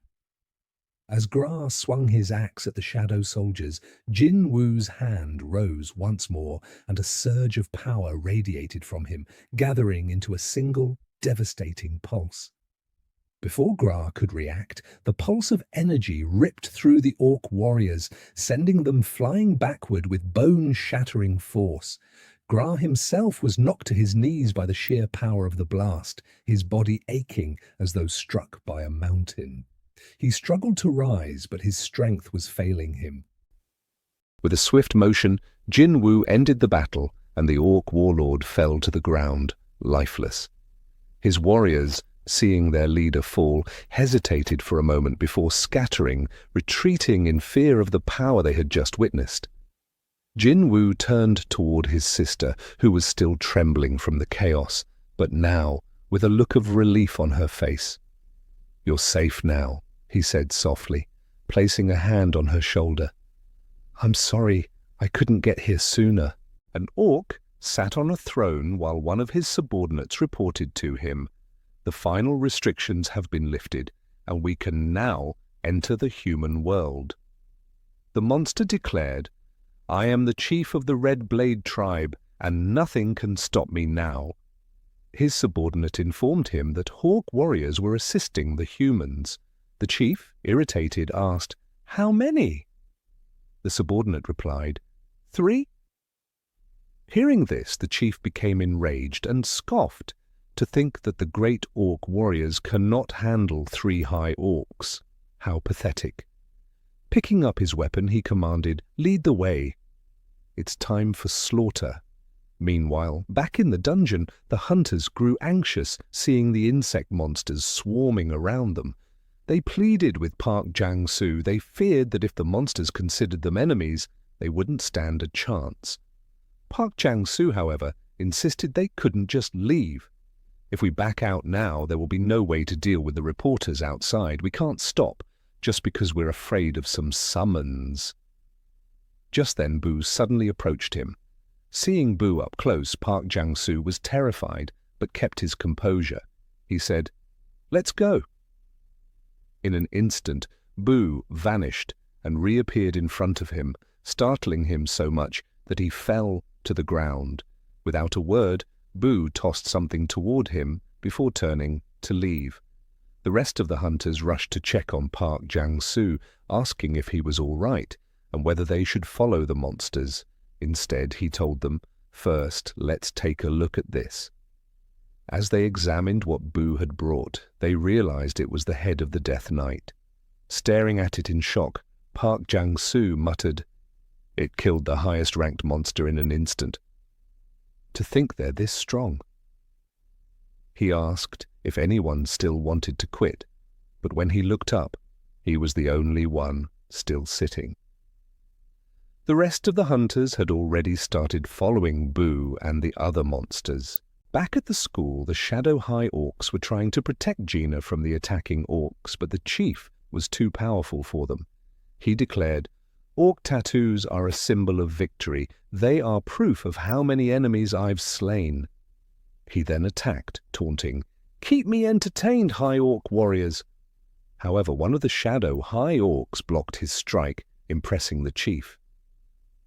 As Gra swung his axe at the shadow soldiers, Jin Wu's hand rose once more, and a surge of power radiated from him, gathering into a single, devastating pulse. Before Gra could react, the pulse of energy ripped through the Orc warriors, sending them flying backward with bone-shattering force. Gra himself was knocked to his knees by the sheer power of the blast, his body aching as though struck by a mountain. He struggled to rise, but his strength was failing him. With a swift motion, Jin Wu ended the battle, and the Orc warlord fell to the ground, lifeless. His warriors, seeing their leader fall, hesitated for a moment before scattering, retreating in fear of the power they had just witnessed. Jin Wu turned toward his sister, who was still trembling from the chaos, but now with a look of relief on her face. "You're safe now," he said softly, placing a hand on her shoulder. "I'm sorry, I couldn't get here sooner." An Orc sat on a throne while one of his subordinates reported to him, "The final restrictions have been lifted, and we can now enter the human world." The monster declared, "I am the chief of the Red Blade tribe, and nothing can stop me now." His subordinate informed him that Hawk warriors were assisting the humans. The chief, irritated, asked, "How many?" The subordinate replied, "3." Hearing this, the chief became enraged and scoffed. To think that the great Orc warriors cannot handle 3 high Orcs. How pathetic. Picking up his weapon, he commanded, "Lead the way. It's time for slaughter." Meanwhile, back in the dungeon, the hunters grew anxious, seeing the insect monsters swarming around them. They pleaded with Park Jang-soo. They feared that if the monsters considered them enemies, they wouldn't stand a chance. Park Jang-soo, however, insisted they couldn't just leave. "If we back out now, there will be no way to deal with the reporters outside. We can't stop, just because we're afraid of some summons." Just then, Boo suddenly approached him. Seeing Boo up close, Park Jang-soo was terrified, but kept his composure. He said, "Let's go." In an instant, Boo vanished and reappeared in front of him, startling him so much that he fell to the ground. Without a word, Boo tossed something toward him before turning to leave. The rest of the hunters rushed to check on Park Jang-soo, asking if he was all right and whether they should follow the monsters. Instead, he told them, "First, let's take a look at this." As they examined what Boo had brought, they realized it was the head of the Death Knight. Staring at it in shock, Park Jang-soo muttered, "It killed the highest-ranked monster in an instant. To think they're this strong." He asked if anyone still wanted to quit, but when he looked up, he was the only one still sitting. The rest of the hunters had already started following Boo and the other monsters. Back at the school, the Shadow High Orcs were trying to protect Jina from the attacking Orcs, but the chief was too powerful for them. He declared, "Orc tattoos are a symbol of victory. They are proof of how many enemies I've slain." He then attacked, taunting, "Keep me entertained, High Orc warriors." However, one of the Shadow High Orcs blocked his strike, impressing the chief.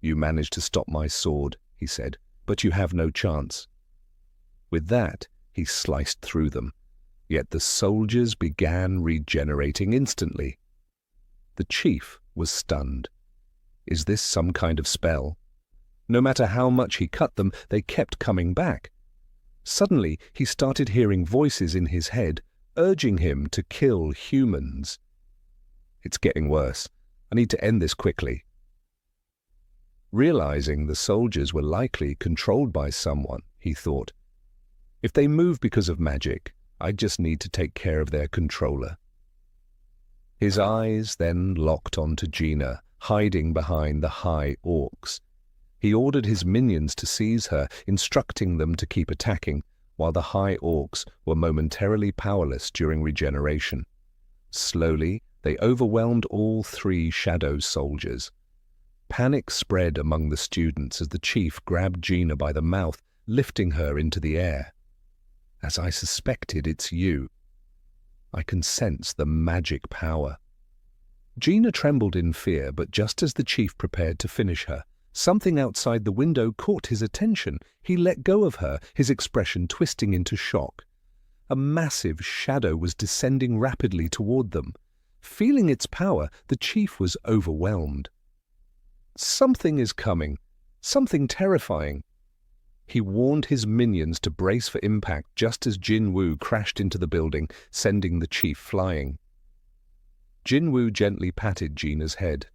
"You managed to stop my sword," he said, "but you have no chance." With that, he sliced through them. Yet the soldiers began regenerating instantly. The chief was stunned. Is this some kind of spell? No matter how much he cut them, they kept coming back. Suddenly, he started hearing voices in his head, urging him to kill humans. "It's getting worse. I need to end this quickly." Realizing the soldiers were likely controlled by someone, he thought, "If they move because of magic, I just need to take care of their controller." His eyes then locked onto Jina, hiding behind the High Orcs. He ordered his minions to seize her, instructing them to keep attacking, while the High Orcs were momentarily powerless during regeneration. Slowly, they overwhelmed all 3 shadow soldiers. Panic spread among the students as the chief grabbed Jina by the mouth, lifting her into the air. "As I suspected, it's you. I can sense the magic power." Jina trembled in fear, but just as the chief prepared to finish her, something outside the window caught his attention. He let go of her, his expression twisting into shock. A massive shadow was descending rapidly toward them. Feeling its power, the chief was overwhelmed. Something is coming, something terrifying. He warned his minions to brace for impact just as Jin Wu crashed into the building, sending the chief flying. Jin Wu gently patted Gina's head.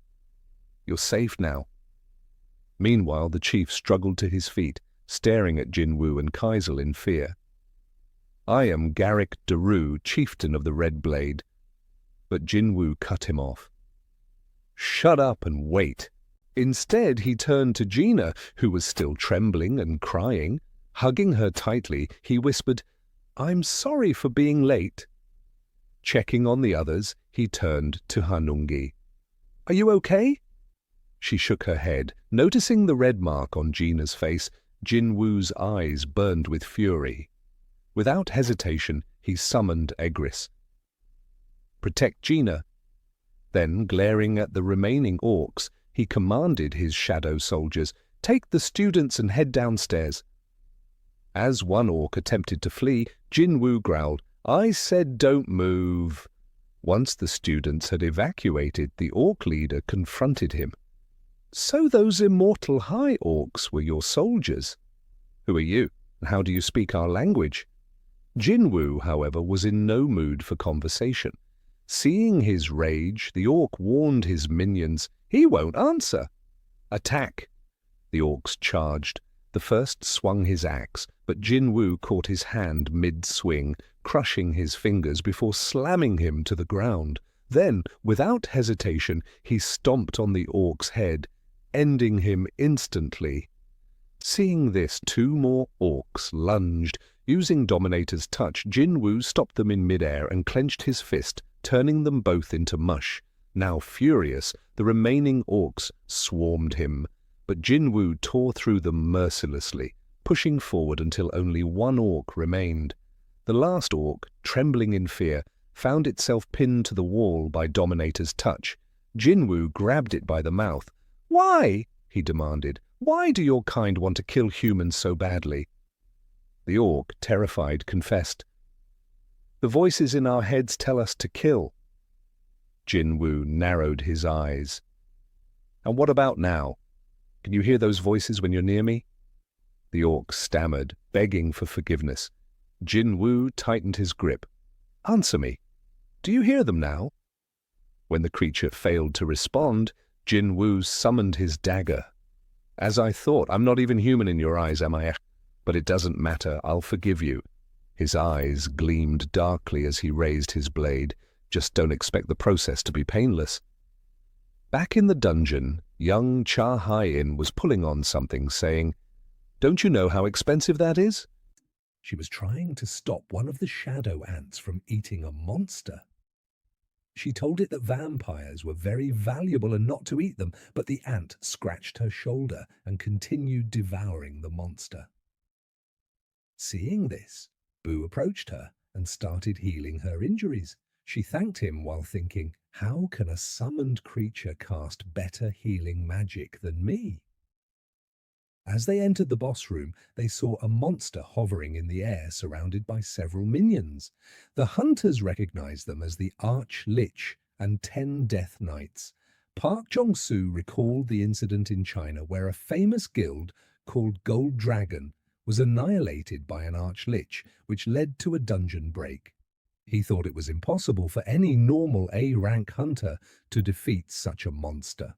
"You're safe now." Meanwhile, the chief struggled to his feet, staring at Jin Wu and Kaisel in fear. "I am Garrick Beru, chieftain of the Red Blade." But Jin Wu cut him off. "Shut up and wait." Instead, he turned to Gina, who was still trembling and crying. Hugging her tightly, he whispered, "I'm sorry for being late." Checking on the others, he turned to Hanungi. "Are you okay?" She shook her head. Noticing the red mark on Gina's face, Jin Wu's eyes burned with fury. Without hesitation, he summoned Igris. "Protect Gina." Then, glaring at the remaining orcs, he commanded his shadow soldiers, "Take the students and head downstairs." As one orc attempted to flee, Jin Wu growled, "I said don't move." Once the students had evacuated, the orc leader confronted him. "So those immortal high orcs were your soldiers? Who are you, and how do you speak our language?" Jin Wu, however, was in no mood for conversation. Seeing his rage, the orc warned his minions, "He won't answer." "Attack!" The orcs charged. The first swung his axe, but Jin Wu caught his hand mid-swing, crushing his fingers before slamming him to the ground. Then, without hesitation, he stomped on the orc's head, ending him instantly. Seeing this, two more orcs lunged. Using Dominator's touch, Jin Wu stopped them in midair and clenched his fist, turning them both into mush. Now furious, the remaining orcs swarmed him, but Jin Wu tore through them mercilessly, pushing forward until only one orc remained. The last orc, trembling in fear, found itself pinned to the wall by Dominator's touch. Jin Wu grabbed it by the mouth. "Why?" he demanded. "Why do your kind want to kill humans so badly?" The orc, terrified, confessed, "The voices in our heads tell us to kill." Jin Wu narrowed his eyes. "And what about now? Can you hear those voices when you're near me?" The orc stammered, begging for forgiveness. Jin Wu tightened his grip. "Answer me. Do you hear them now?" When the creature failed to respond, Jin Wu summoned his dagger. "As I thought, I'm not even human in your eyes, am I? But it doesn't matter, I'll forgive you." His eyes gleamed darkly as he raised his blade. "Just don't expect the process to be painless." Back in the dungeon, young Hae-In was pulling on something, saying, "Don't you know how expensive that is?" She was trying to stop one of the shadow ants from eating a monster. She told it that vampires were very valuable and not to eat them, but the ant scratched her shoulder and continued devouring the monster. Seeing this, Boo approached her and started healing her injuries. She thanked him while thinking, "How can a summoned creature cast better healing magic than me?" As they entered the boss room, they saw a monster hovering in the air surrounded by several minions. The hunters recognized them as the Arch-Lich and 10 Death Knights. Park Jong-soo recalled the incident in China where a famous guild called Gold Dragon was annihilated by an Arch-Lich, which led to a dungeon break. He thought it was impossible for any normal A-rank hunter to defeat such a monster.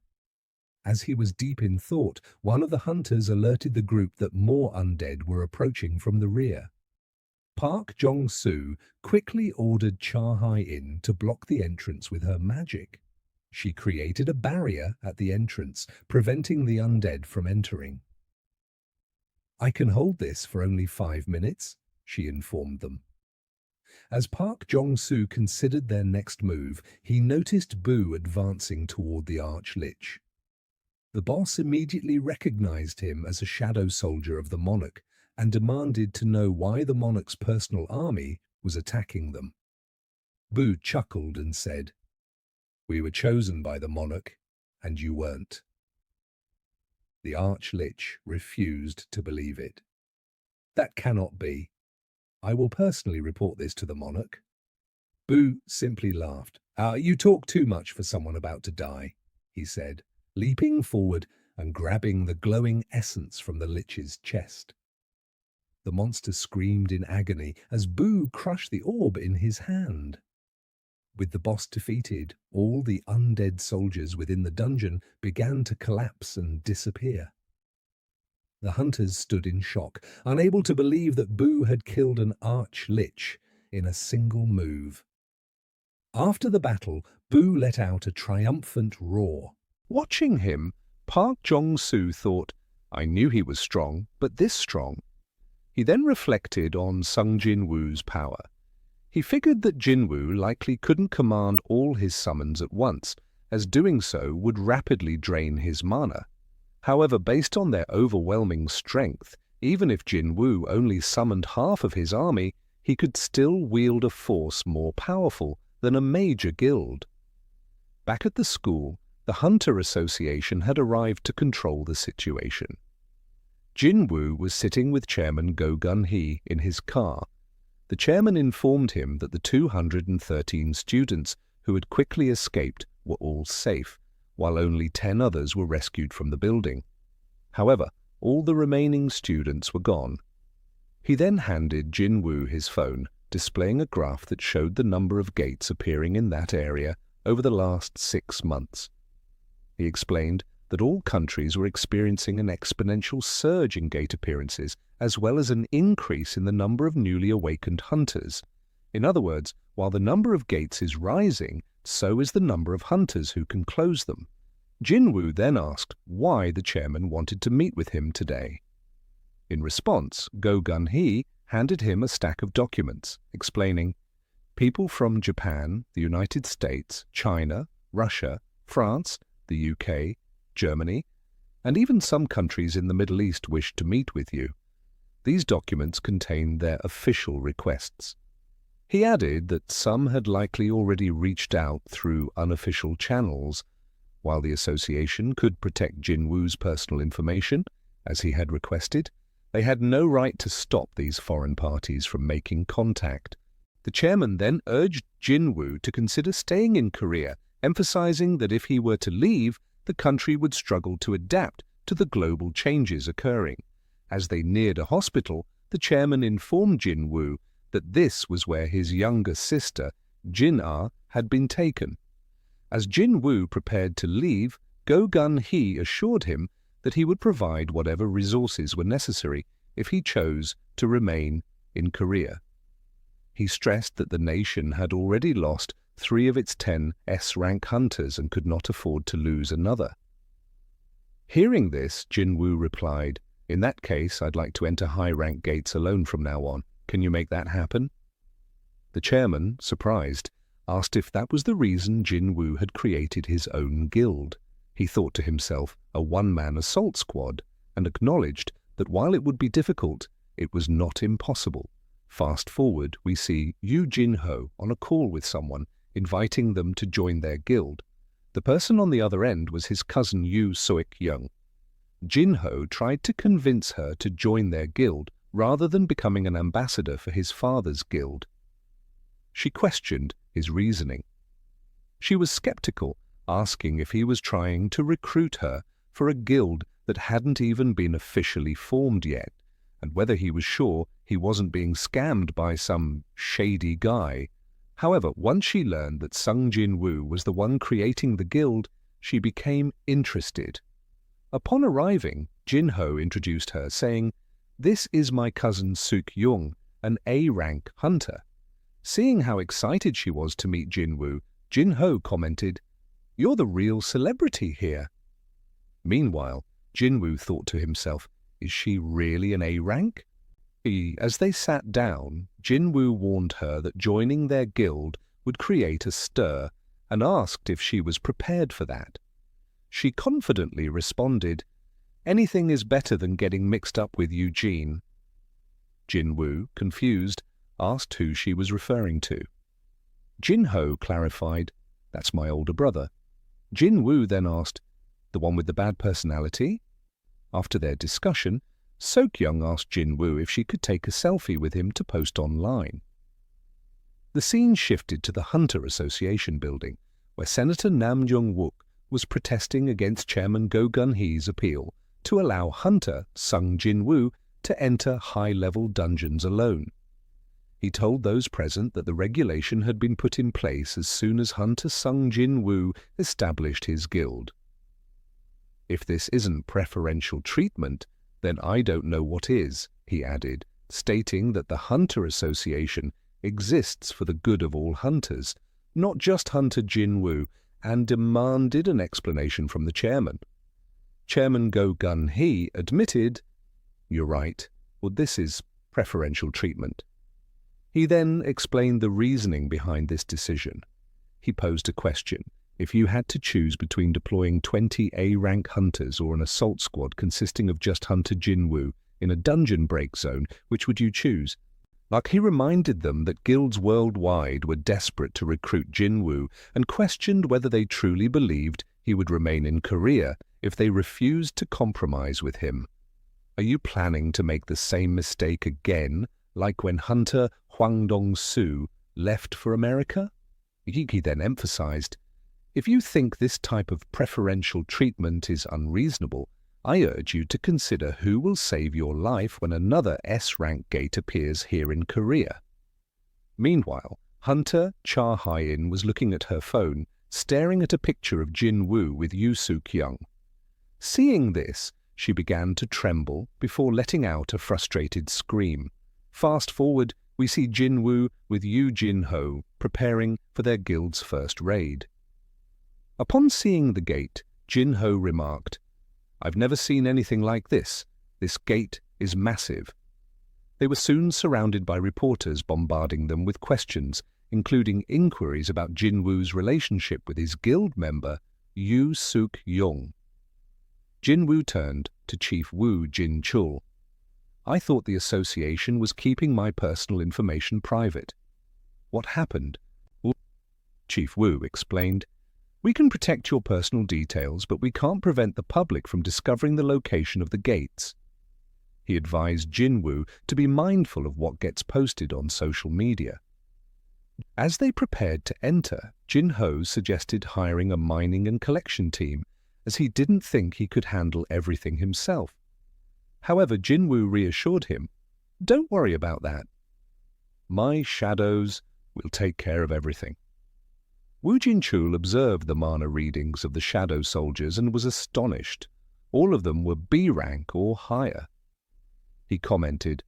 As he was deep in thought, one of the hunters alerted the group that more undead were approaching from the rear. Park Jong-soo quickly ordered Hae-In to block the entrance with her magic. She created a barrier at the entrance, preventing the undead from entering. "I can hold this for only 5 minutes," she informed them. As Park Jong-soo considered their next move, he noticed Boo advancing toward the Arch-Lich. The boss immediately recognized him as a shadow soldier of the Monarch and demanded to know why the Monarch's personal army was attacking them. Boo chuckled and said, "We were chosen by the Monarch, and you weren't." The Arch-Lich refused to believe it. "That cannot be. I will personally report this to the monarch." Bu simply laughed. You talk too much for someone about to die," he said, leaping forward and grabbing the glowing essence from the lich's chest. The monster screamed in agony as Bu crushed the orb in his hand. With the boss defeated, all the undead soldiers within the dungeon began to collapse and disappear. The hunters stood in shock, unable to believe that Bu had killed an arch-lich in a single move. After the battle, Bu let out a triumphant roar. Watching him, Park Jong-soo thought, "I knew he was strong, but this strong." He then reflected on Sung Jin-Woo's power. He figured that Jin Wu likely couldn't command all his summons at once, as doing so would rapidly drain his mana. However, based on their overwhelming strength, even if Jin Wu only summoned half of his army, he could still wield a force more powerful than a major guild. Back at the school, the Hunter Association had arrived to control the situation. Jin Wu was sitting with Chairman Go Gun-hee in his car. The chairman informed him that the 213 students who had quickly escaped were all safe, while only 10 others were rescued from the building. However, all the remaining students were gone. He then handed Jin Wu his phone, displaying a graph that showed the number of gates appearing in that area over the last 6 months. He explained that all countries were experiencing an exponential surge in gate appearances, as well as an increase in the number of newly awakened hunters. In other words, while the number of gates is rising, so is the number of hunters who can close them. Jin Wu then asked why the chairman wanted to meet with him today. In response, Go Gun-hee handed him a stack of documents, explaining, "People from Japan, the United States, China, Russia, France, the UK, Germany, and even some countries in the Middle East wish to meet with you. These documents contain their official requests." He added that some had likely already reached out through unofficial channels. While the association could protect Jin Woo's personal information, as he had requested, they had no right to stop these foreign parties from making contact. The chairman then urged Jin Wu to consider staying in Korea, emphasizing that if he were to leave, the country would struggle to adapt to the global changes occurring. As they neared a hospital, the chairman informed Jin Wu that this was where his younger sister, Jin-Ah, had been taken. As Jin Wu prepared to leave, Go Gun-hee assured him that he would provide whatever resources were necessary if he chose to remain in Korea. He stressed that the nation had already lost 3 of its 10 S-rank hunters and could not afford to lose another. Hearing this, Jin Wu replied, "In that case, I'd like to enter high-rank gates alone from now on. Can you make that happen?" The chairman, surprised, asked if that was the reason Jin Wu had created his own guild. He thought to himself, a one-man assault squad, and acknowledged that while it would be difficult, it was not impossible. Fast forward, we see Yu Jin-ho on a call with someone, inviting them to join their guild. The person on the other end was his cousin Yu Suk-Young. Jin-ho tried to convince her to join their guild rather than becoming an ambassador for his father's guild. She questioned his reasoning. She was skeptical, asking if he was trying to recruit her for a guild that hadn't even been officially formed yet, and whether he was sure he wasn't being scammed by some shady guy. However, once she learned that Sung Jin-Woo was the one creating the guild, she became interested. Upon arriving, Jin-ho introduced her, saying, "This is my cousin Suk-Young, an A-rank hunter." Seeing how excited she was to meet Jin Wu, Jin-ho commented, "You're the real celebrity here." Meanwhile, Jin Wu thought to himself, is she really an A-rank? As they sat down, Jin Wu warned her that joining their guild would create a stir and asked if she was prepared for that. She confidently responded, "Anything is better than getting mixed up with Eugene." Jin Wu, confused, asked who she was referring to. Jin-ho clarified, "That's my older brother." Jin Wu then asked, "The one with the bad personality?" After their discussion, Suk-Young asked Jin Wu if she could take a selfie with him to post online. The scene shifted to the Hunter Association building, where Senator Nam Jung-wook was protesting against Chairman Go Gun-hee's appeal to allow Hunter Sung Jin-Woo to enter high-level dungeons alone. He told those present that the regulation had been put in place as soon as Hunter Sung Jin-Woo established his guild. "If this isn't preferential treatment, then I don't know what is," he added, stating that the Hunter Association exists for the good of all hunters, not just Hunter Jin Wu, and demanded an explanation from the chairman. Chairman Go Gun-hee admitted, "You're right, well, this is preferential treatment." He then explained the reasoning behind this decision. He posed a question. If you had to choose between deploying 20 A-rank hunters or an assault squad consisting of just Hunter Jin Wu in a dungeon break zone, which would you choose? He reminded them that guilds worldwide were desperate to recruit Jin Wu and questioned whether they truly believed he would remain in Korea if they refused to compromise with him. "Are you planning to make the same mistake again, like when Hunter Hwang Dong-soo left for America?" He then emphasized, "If you think this type of preferential treatment is unreasonable, I urge you to consider who will save your life when another S-rank gate appears here in Korea." Meanwhile, Hunter Cha Hae-In was looking at her phone, staring at a picture of Jin Wu with Suk-Young. Seeing this, she began to tremble before letting out a frustrated scream. Fast forward, we see Jin Wu with Jin-Ho preparing for their guild's first raid. Upon seeing the gate, Jin-Ho remarked, "I've never seen anything like this. This gate is massive." They were soon surrounded by reporters bombarding them with questions, including inquiries about Jin Wu's relationship with his guild member, Suk-Young. Jin Wu turned to Chief Wu Jin-chul. "I thought the association was keeping my personal information private. What happened?" Chief Wu explained, "We can protect your personal details, but we can't prevent the public from discovering the location of the gates." He advised Jin Wu to be mindful of what gets posted on social media. As they prepared to enter, Jin-Ho suggested hiring a mining and collection team, as he didn't think he could handle everything himself. However, Jin Wu reassured him, "Don't worry about that. My shadows will take care of everything." Wu Jin-chul observed the mana readings of the shadow soldiers and was astonished. All of them were B rank or higher. He commented,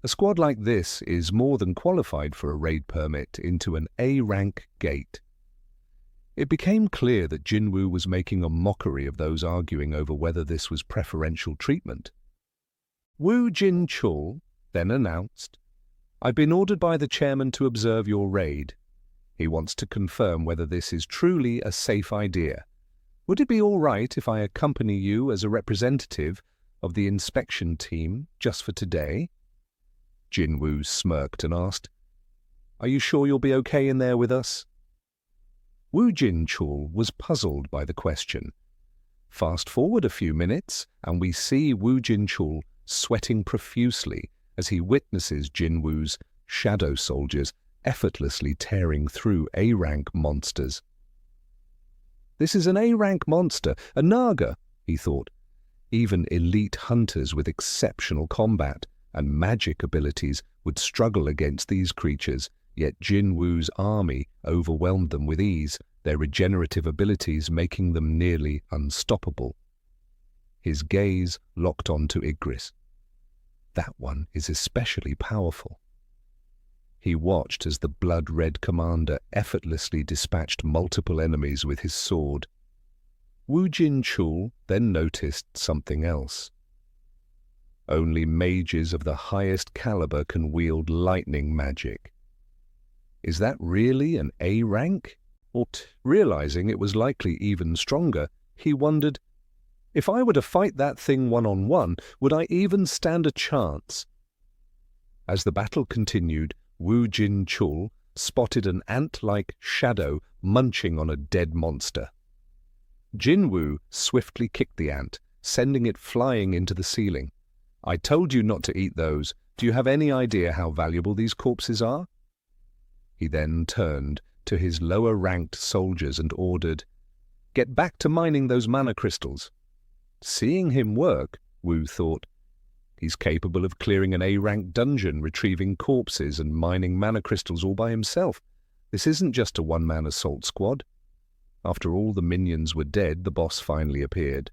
"A squad like this is more than qualified for a raid permit into an A-rank gate." It became clear that Jin Wu was making a mockery of those arguing over whether this was preferential treatment. Wu Jin-chul then announced, "I've been ordered by the chairman to observe your raid. He wants to confirm whether this is truly a safe idea. Would it be all right if I accompany you as a representative of the inspection team just for today?" Jin Wu smirked and asked, "Are you sure you'll be okay in there with us?" Wu Jin-chul was puzzled by the question. Fast forward a few minutes, and we see Wu Jin-chul sweating profusely as he witnesses Jin Wu's shadow soldiers effortlessly tearing through A-rank monsters. "This is an A-rank monster, a Naga," he thought. Even elite hunters with exceptional combat and magic abilities would struggle against these creatures, yet Jin Wu's army overwhelmed them with ease, their regenerative abilities making them nearly unstoppable. His gaze locked onto Igris. "That one is especially powerful." He watched as the blood-red commander effortlessly dispatched multiple enemies with his sword. Wu Jin-chul then noticed something else. Only mages of the highest caliber can wield lightning magic. Is that really an A rank? Or, realizing it was likely even stronger, he wondered, if I were to fight that thing one-on-one, would I even stand a chance? As the battle continued, Wu Jin-chul spotted an ant-like shadow munching on a dead monster. Jin Wu swiftly kicked the ant, sending it flying into the ceiling. I told you not to eat those. Do you have any idea how valuable these corpses are? He then turned to his lower-ranked soldiers and ordered, "Get back to mining those mana crystals." Seeing him work, Wu thought, he's capable of clearing an A-rank dungeon, retrieving corpses and mining mana crystals all by himself. This isn't just a one-man assault squad. After all the minions were dead, the boss finally appeared.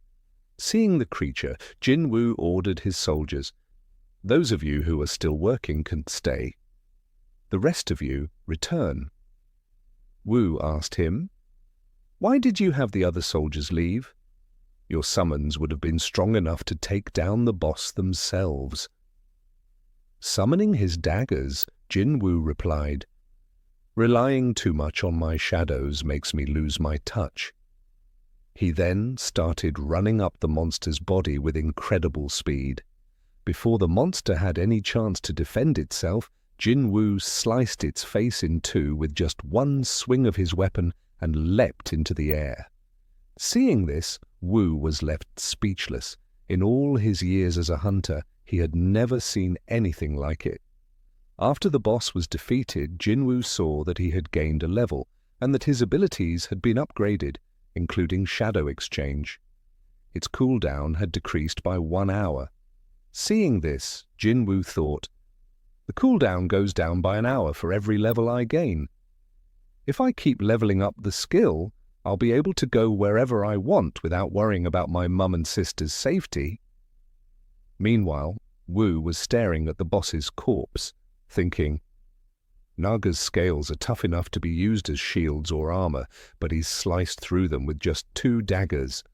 Seeing the creature, Jin Wu ordered his soldiers, "Those of you who are still working can stay. The rest of you return." Wu asked him, "Why did you have the other soldiers leave? Your summons would have been strong enough to take down the boss themselves." Summoning his daggers, Jin Wu replied, "Relying too much on my shadows makes me lose my touch." He then started running up the monster's body with incredible speed. Before the monster had any chance to defend itself, Jin Wu sliced its face in two with just one swing of his weapon and leapt into the air. Seeing this, Wu was left speechless. In all his years as a hunter, he had never seen anything like it. After the boss was defeated, Jin Wu saw that he had gained a level and that his abilities had been upgraded, including Shadow Exchange. Its cooldown had decreased by 1 hour. Seeing this, Jin Wu thought, "The cooldown goes down by an hour for every level I gain. If I keep leveling up the skill, I'll be able to go wherever I want without worrying about my mum and sister's safety." Meanwhile, Wu was staring at the boss's corpse, thinking, "Naga's scales are tough enough to be used as shields or armor, but he's sliced through them with just 2 daggers.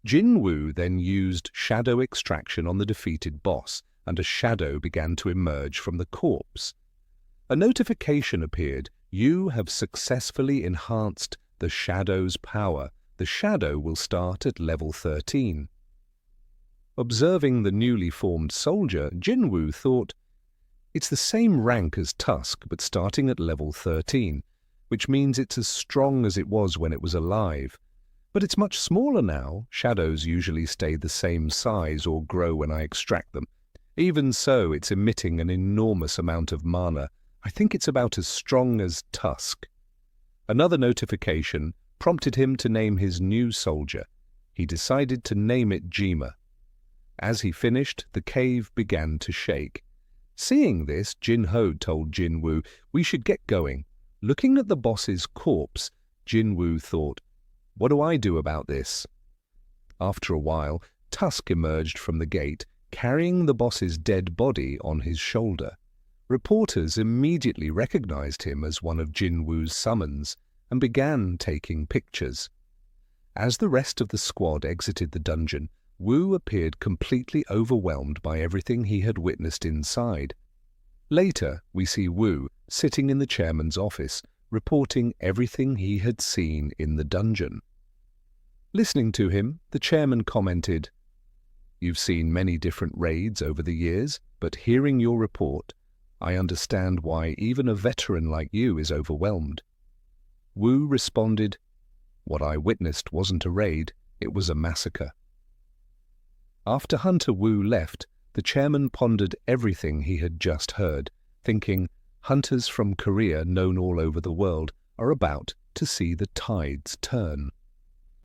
Jin Wu then used shadow extraction on the defeated boss, and a shadow began to emerge from the corpse. A notification appeared. "You have successfully enhanced the shadow's power. The shadow will start at level 13. Observing the newly formed soldier, Jin Wu thought, "It's the same rank as Tusk, but starting at level 13, which means it's as strong as it was when it was alive. But it's much smaller now. Shadows usually stay the same size or grow when I extract them. Even so, it's emitting an enormous amount of mana. I think it's about as strong as Tusk." Another notification prompted him to name his new soldier. He decided to name it Jima. As he finished, the cave began to shake. Seeing this, Jin Ho told Jin Wu, "We should get going." Looking at the boss's corpse, Jin Wu thought, "What do I do about this?" After a while, Tusk emerged from the gate, carrying the boss's dead body on his shoulder. Reporters immediately recognized him as one of Jin Wu's summons and began taking pictures. As the rest of the squad exited the dungeon, Wu appeared completely overwhelmed by everything he had witnessed inside. Later, we see Wu sitting in the chairman's office, reporting everything he had seen in the dungeon. Listening to him, the chairman commented, "You've seen many different raids over the years, but hearing your report, I understand why even a veteran like you is overwhelmed." Wu responded, "What I witnessed wasn't a raid, it was a massacre." After Hunter Wu left, the chairman pondered everything he had just heard, thinking, hunters from Korea known all over the world are about to see the tides turn.